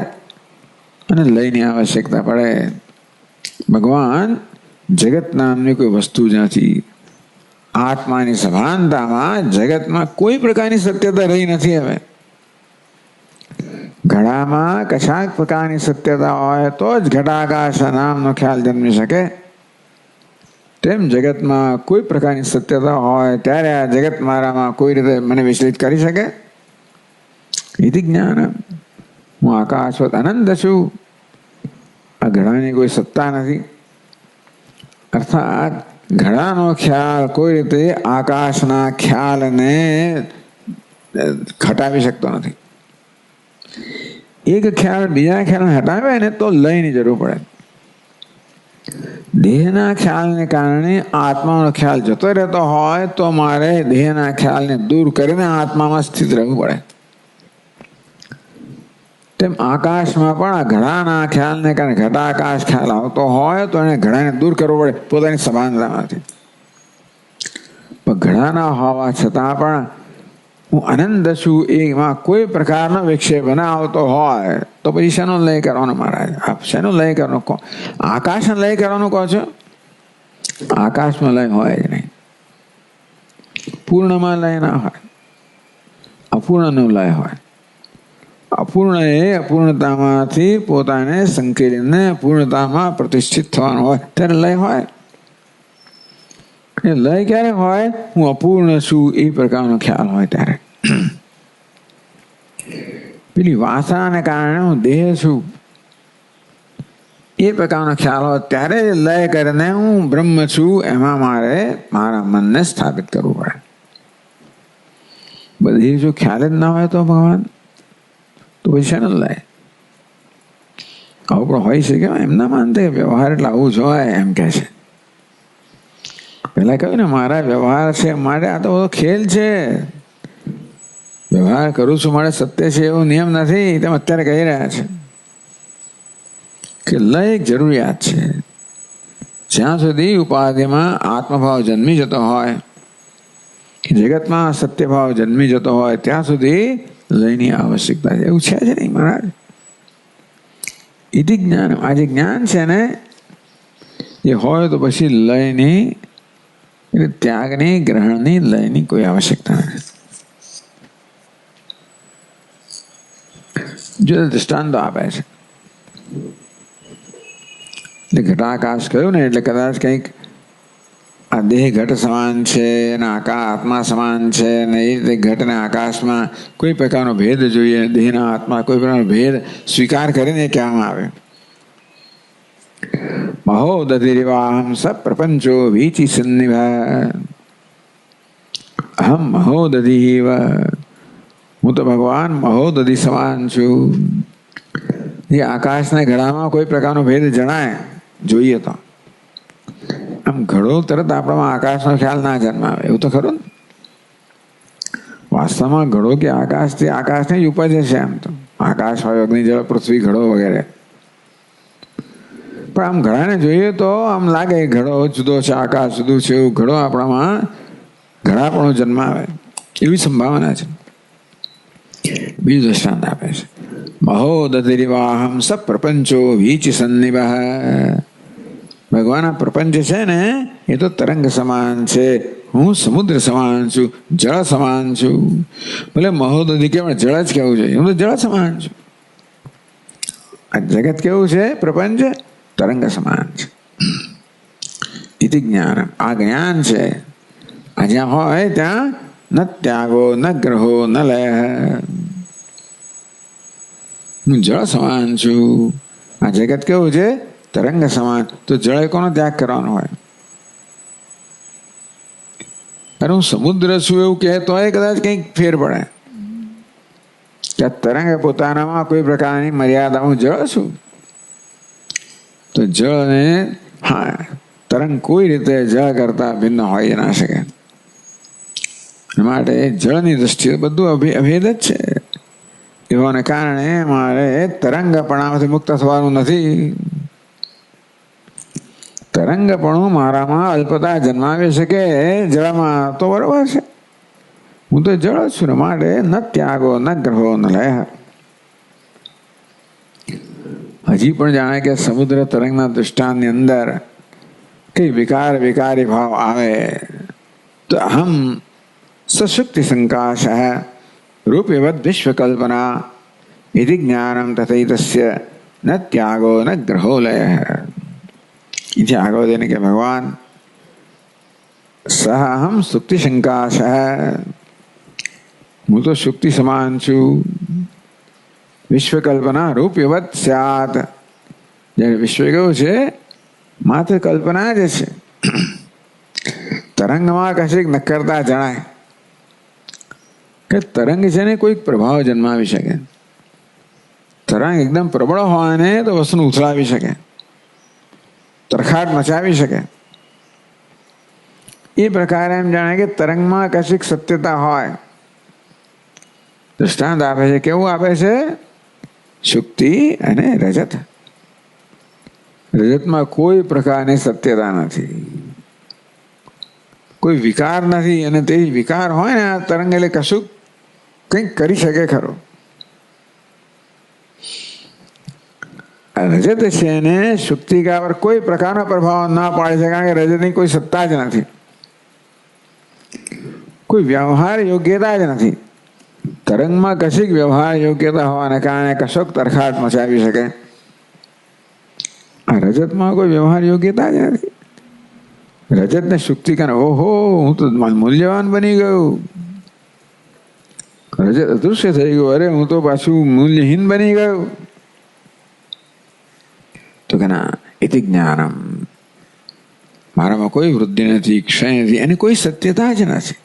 અને લયની આવશ્યકતા પડે. ભગવાન જગત નામની કોઈ વસ્તુ જ નથી. આત્માની સભાનતામાં જગતમાં કોઈ પ્રકારની સત્યતા રહી નથી. હવે ઘડામાં કશાક પ્રકારની સત્યતા હોય તો જ ઘટાકાશ નામનો ખ્યાલ જન્મી શકે. તેમ જગતમાં કોઈ પ્રકારની સત્યતા હોય ત્યારે આ જગત મારામાં કોઈ રીતે મને વિચલિત કરી શકે? ઇતિ જ્ઞાન. હું આકાશવત અનંત છું. આ ઘડાની કોઈ સત્તા નથી. અર્થાત ઘડાનો ખ્યાલ કોઈ રીતે આકાશના ખ્યાલને હટાવી શકતો નથી. એક ખ્યાલ બીજા ખ્યાલને હટાવે ને તો લયની જરૂર પડે. દેહના ખ્યાલને કારણે આત્માનો ખ્યાલ જતો રહેતો હોય તો મારે દેહના ખ્યાલને દૂર કરીને આત્મામાં સ્થિત રહેવું પડે. તેમ આકાશમાં પણ આ ઘડાના ખ્યાલને કારણે ઘટાકાશ ખ્યાલ આવતો હોય તો એને ઘડાને દૂર કરવો પડે પોતાની સભાનતામાંથી. પણ ઘડાના હોવા છતાં પણ હું આનંદ છું એમાં કોઈ પ્રકારનો વિક્ષેપ ન આવતો હોય તો પછી શેનો લય કરવાનો મહારાજ? આપ શેનો લય કરવાનો કહો? આકાશને લય કરવાનું કહો છો? આકાશમાં લય હોય જ નહીં. પૂર્ણમાં લય ના હોય, અપૂર્ણનો લય હોય. અપૂર્ણ એ અપૂર્ણતામાંથી પોતાને સંકેલીને પૂર્ણતામાં પ્રતિષ્ઠિત થવાનું હોય ત્યારે લય હોય. એ લય ક્યારે હોય? હું અપૂર્ણ છું એ પ્રકારનો ખ્યાલ હોય ત્યારે. પેલી વાસનાને કારણે હું દેહ છું એ પ્રકારનો ખ્યાલ હોય ત્યારે લય કરીને હું બ્રહ્મ છું એમાં મારે મારા મનને સ્થાપિત કરવું પડે. બધી જો ખ્યાલ જ ના હોય તો ભગવાન તો પછી શેનો લય? આવું પણ હોય છે કે એમ ના માનતે વ્યવહાર એટલે આવું જ હોય એમ કહે છે. પેલા કહ્યું ને મારા વ્યવહાર છે માટે આ તો બધો ખેલ છે, વ્યવહાર કરું છું મારે સત્ય છે એવો નિયમ નથી. તેમ અત્યારે કહી રહ્યા છે કે લય એક જરૂરિયાત છે. જ્યાં સુધી ઉપાધિમાં આત્મભાવ જન્મી જતો હોય, જગતમાં સત્યભાવ જન્મી જતો હોય ત્યાં સુધી લયની આવશ્યકતા છે. એવું છે જ નહીં મહારાજ. ઇતિ જ્ઞાન, આ જે જ્ઞાન છે ને એ હોય તો પછી લયની એટલે ત્યાગની, ગ્રહણની, લયની કોઈ આવશ્યકતા નથી. જો દૃષ્ટાંતો આપે છે એટલે ઘટાકાશ કહ્યું ને એટલે કદાચ કંઈક આ દેહ ઘટ સમાન છે અને આત્મા સમાન છે ને એ રીતે ઘટ ને આકાશમાં કોઈ પ્રકારનો ભેદ જોઈએ, દેહના આત્મા કોઈ પ્રકારનો ભેદ સ્વીકાર કરીને કહેવામાં આવે. મહોદધિરિવાહમ સ પ્રપંચો વીચી સન્નિભ અહમ મહોદધિ. હું તો ભગવાન મહોદધિ સમાન છું. એ આકાશના ઘડામાં કોઈ પ્રકારનો ભેદ જણાય જોઈએ તો આમ ઘડો તરત આપણામાં આકાશનો ખ્યાલ ના જન્માવે એવું તો ખરું ને. વાસ્તવમાં ઘડો કે આકાશ તે આકાશની જ ઉપજે છે. આમ તો આકાશ હોય, અગ્નિ, જળ, પૃથ્વી, ઘડો વગેરે. પણ આમ ઘડાને જોઈએ તો આમ લાગે ઘડો જુદો છે, આકાશ જુદું છે. એવું ઘડો આપણામાં ઘડાપણો જન્માવે એવી સંભાવના છે. બીજું દ્રષ્ટાંત આપે છે મહોદધિરિવાહમ સ પ્રપંચો વીચી સન્નિભ. ભગવાનના પ્રપંચ છે ને એ તો તરંગ સમાન છે. હું સમુદ્ર સમાન છું, જળ સમાન છું. ભલે મહોદધિ કેવળ જળ જ કેવું છે, હું તો જળ સમાન છું. આ જગત કેવું છે? પ્રપંચ તરંગ સમાન છે. ઇતિ જ્ઞાન, આ જ્ઞાન છે. આ જ્યાં હોય ત્યાં ન ત્યાગો ન ગ્રહો ન લય. હું જળ સમાન છું. આ જગત કેવું છે? તરંગ સમાન. તો જળ કોનો ત્યાગ કરવાનો હોય? અરે હું સમુદ્ર છું એવું કહેતો હોય કદાચ કંઈક ફેર પડે. ત્યાં તરંગ પોતાનામાં કોઈ પ્રકારની મર્યાદા, હું જળ છું. તો જળને હા તરંગ કોઈ રીતે જળ કરતા ભિન્ન હોય ના શકે. માટે જળની દ્રષ્ટિએ બધું અભેદ જ છે. એવાને કારણે મારે તરંગપણામાંથી મુક્ત થવાનું નથી. તરંગપણું મારામાં અલ્પતા જન્માવી શકે જળમાં તો બરોબર છે. હું તો જળ જ છું ને માટે ન ત્યાગો ન ગ્રહો ન લય. હજી પણ જાણે કે સમુદ્ર તરંગના દૃષ્ટાંતની અંદર કઈ વિકારી ભાવ આવે તો અહમ સશુક્તિ સંકાશ રૂપેવદ વિશ્વકલ્પના ઇતિ જ્ઞાનમ તથૈતસ્ય ન ત્યાગો ન ગ્રહો લય. આગળ દેને કે ભગવાન સહ અહમ સુક્તિ સંકાશ, હું તો શુક્તિ સમાન છું. વિશ્વકલ્પના રૂપેવત સ્યાત. જ્યારે વિશ્વ કેવું છે? માત્ર કલ્પના જ છે. તરંગમાં કશીક નક્કરતા જણાય કે તરંગ છે ને કોઈક પ્રભાવ જન્માવી શકે. તરંગ એકદમ પ્રબળ હોય ને તો વસ્તુને ઉથલાવી શકે, તરખાટ મચાવી શકે. એ પ્રકારે એમ જાણે કે તરંગમાં કશીક સત્યતા હોય. દૃષ્ટાંત આપે છે. કેવું આપે છે? શુક્તિ અને રજત. રજતમાં કોઈ પ્રકારની સત્યતા નથી, કોઈ વિકાર નથી. અને તે વિકાર હોય ને આ તરંગ એટલે કશું કંઈક કરી શકે ખરો. રજત છે ને શુક્તિકા પર કોઈ પ્રકારનો પ્રભાવ ના પાડી શકે, કારણ કે રજતની કોઈ સત્તા જ નથી, કોઈ વ્યવહાર યોગ્યતા જ નથી. તરંગમાં કશીક વ્યવહાર યોગ્યતા હોવાને કારણે કશોક તરખાટ મચાવી શકે. આ રજતમાં કોઈ વ્યવહાર યોગ્યતા જ નથી. રજતને શુક્તિકા, ઓહો હું તો મૂલ્યવાન બની ગયું, રજત અદૃશ્ય થઈ ગયું, અરે હું તો પાછું મૂલ્યહીન બની ગયું. તો કે ના, એથી જ્ઞાનમ, મારામાં કોઈ વૃદ્ધિ નથી, ક્ષય નથી, એની કોઈ સત્યતા જ નથી.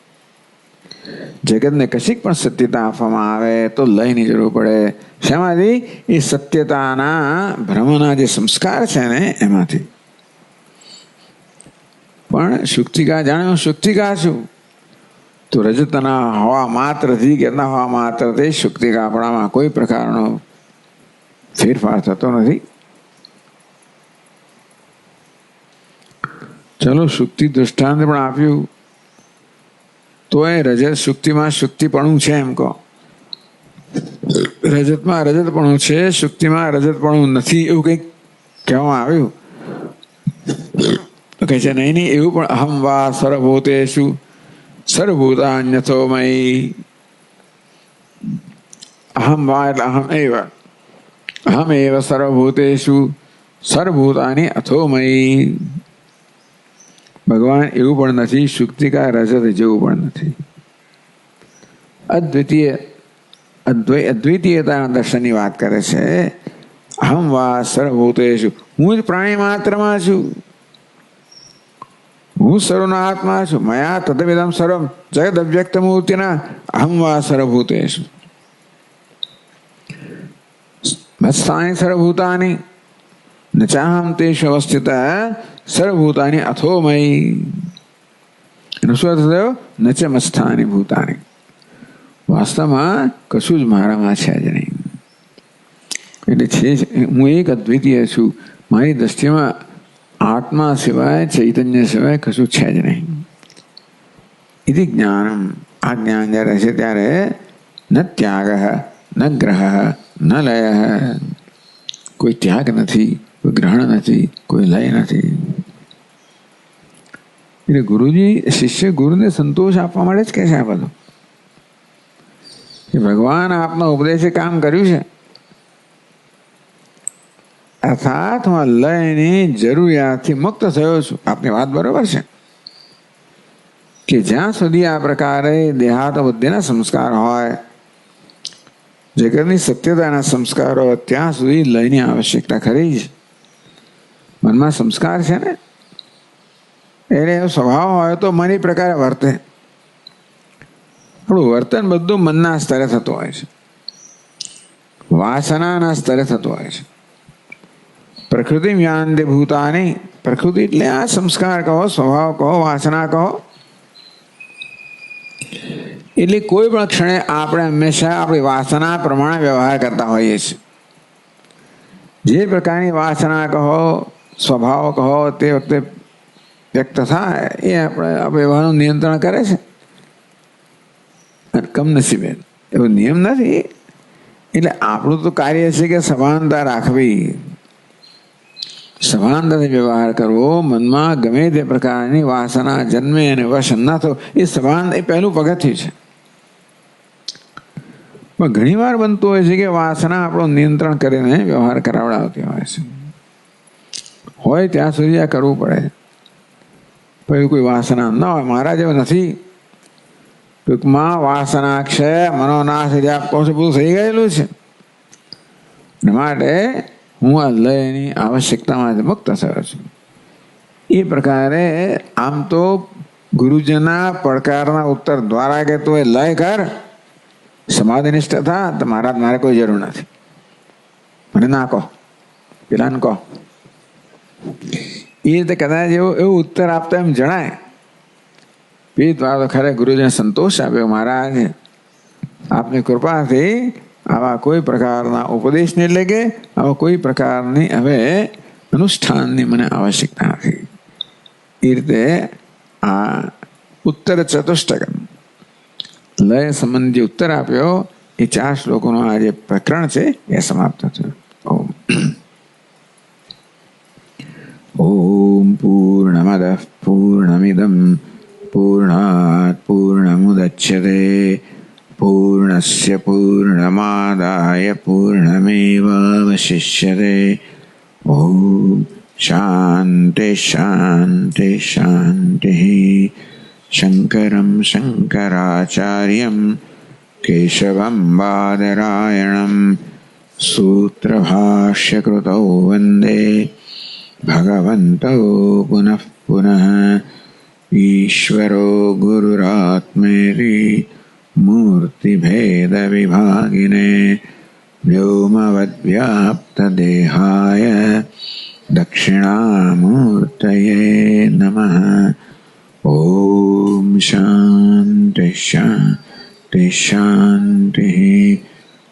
જગતને કશીક પણ સત્યતા આપવામાં આવે તો લયની જરૂર પડે. શેમાંથી? એ સત્યતાના ભ્રમના જે સંસ્કાર છે ને એમાંથી. પણ શુક્તિકા જાણે હું શુક્તિકા છું, તો રજતના હવા માત્રથી કે ના હવા માત્રથી શુક્તિકા આપણામાં કોઈ પ્રકારનો ફેરફાર થતો નથી. ચલો શુક્તિ દૃષ્ટાંત પણ આપ્યું, તો એ રજત શુક્તિમાં શુક્તિપણું છે એમ કહો, રજતમાં રજતપણું છે, શુક્તિમાં રજતપણું નથી, એવું કંઈક કહેવામાં આવ્યું. તો કહે છે નહીં નહીં, એવું પણ અહમ વા સર્વભૂતેષુ સર્વભૂતાન્યથોમયી. અહમ વા એટલે અહમ એવ સર્વભૂતેષુ સર્વભૂતાની અથોમયી. ભગવાન એવું પણ નથી, શુક્તિકા રજત જેવું પણ નથી. અદ્વિતીયતા દર્શનની વાત કરે છે. અહમ વા સર્વભૂતેષુ, હું જ પ્રાણી માત્રમાં છું, હું સર્વનો આત્મા છું. મયા તદવિદમ સર્વમ જગદ અવ્યક્ત મૂર્તિના અહમ વા સર્વભૂતેષુ મત્સ્થાની સર્વભૂતાની ન ચાહમ તેષુ અવસ્થિત સર્વભૂતાની અથોમયી. એનો શું અર્થ થયો? ન ચ મત્સ્થાની ભૂતાની. વાસ્તવમાં કશું જ મારામાં છે જ નહીં. એટલે છે હું એક અદ્વિતીય છું. મારી દ્રષ્ટિમાં આત્મા સિવાય, ચૈતન્ય સિવાય કશું છે જ નહીં. એથી જ્ઞાનમ, આ જ્ઞાન જ્યારે હશે ત્યારે ન ત્યાગ ન ગ્રહ ન લય, કોઈ ત્યાગ નથી, કોઈ ગ્રહણ નથી, કોઈ લય નથી. એટલે ગુરુજી શિષ્ય ગુરુને સંતોષ આપવા માટે જ કહે છે આ બધું, કે ભગવાન આપનો ઉપદેશે કામ કર્યું છે, અર્થાત હું લયની જરૂરિયાતથી મુક્ત થયો છું. આપની વાત બરોબર છે કે જ્યાં સુધી આ પ્રકારે દેહાત બુદ્ધિના સંસ્કાર હોય, જગતની સત્યતાના સંસ્કારો, ત્યાં સુધી લયની આવશ્યકતા ખરી જ. મનમાં સંસ્કાર છે ને, એટલે એવો સ્વભાવ હોય તો મન એ પ્રકારે વર્તે. આપણું વર્તન બધું મનના સ્તરે થતું હોય છે, વાસનાના સ્તરે થતું હોય છે. પ્રકૃતિ વ્યાંદે ભૂતાની, પ્રકૃતિ એટલે આ સંસ્કાર કહો, સ્વભાવ કહો, વાસના કહો. એટલે કોઈ પણ ક્ષણે આપણે હંમેશા આપણી વાસના પ્રમાણે વ્યવહાર કરતા હોઈએ છીએ. જે પ્રકારની વાસના કહો, સ્વભાવ કહો, તે વખતે વ્યક્ત થાય એ આપણે વ્યવહારનું નિયંત્રણ કરે છે. કમનસીબે એવો નિયમ નથી. એટલે આપણું તો કાર્ય છે કે સભાનતા રાખવી, સભાનતાથી વ્યવહાર કરવો. મનમાં ગમે તે પ્રકારની વાસના જન્મે અને વશ ન થવો, એ સભાન, એ પહેલું પગથિયું છે. પણ ઘણી વાર બનતું હોય છે કે વાસના આપણું નિયંત્રણ કરીને વ્યવહાર કરાવડાવતી હોય છે. હોય ત્યાં સુધી આ કરવું પડે. પછી કોઈ વાસના ન હોય, મારા જેવું નથી, ટૂંકમાં વાસના ક્ષય મનોનાશ જે આપકો છે બધું થઈ ગયેલું છે. માટે હું આ લયની આવશ્યકતામાંથી મુક્ત થયો છું. એ પ્રકારે આમ તો ગુરુજીના પડકારના ઉત્તર દ્વારા કે તું એ લય કર, સમાધિનિષ્ઠ થા, તો મહારાજ મારે કોઈ જરૂર નથી, મને ના કહો, પેલાને કહો. એ રીતે કદાચ એવો ઉત્તર આપતા એમ જણાય. એ દ્વારા તો ખરે ગુરુજીને સંતોષ આપ્યો, મહારાજ આપની કૃપાથી આવા કોઈ પ્રકારના ઉપદેશને એટલે કે આવા કોઈ પ્રકારની હવે અનુષ્ઠાનની મને આવશ્યકતા નથી. એ રીતે આ ઉત્તર ચતુષ્ટક લય સંબંધી ઉત્તર આપ્યો. એ 4 શ્લોકોનું આ જે પ્રકરણ છે એ સમાપ્ત થયું. ઓમ પૂર્ણમદઃ પૂર્ણમિદં પૂર્ણાત પૂર્ણમુદચ્યતે પૂર્ણસ્ય પૂર્ણમાદાય પૂર્ણમેવાવશિષ્યતે. ઓમ શાંતિ શાંતિ શાંતિ. શંકરં શંકરાચાર્યં કેશવં બાદરાયણં સૂત્રભાષ્યકૃતૌ વંદે ભગવन्तौ પુનઃ પુનઃ. ઈશ્વરો ગુરુરાત્મેતિ મૂર્તિભેદવિભાગિને વ્યોમવદ્વ્યાપ્તદેહાય દક્ષિણામૂર્તયે નમઃ. ઓમ શાંતિ શાંતિ શાંતિ.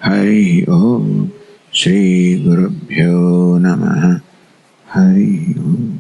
હરિ ઓમ. શ્રી ગુરુભ્યો નમઃ. હરિ ઓમ.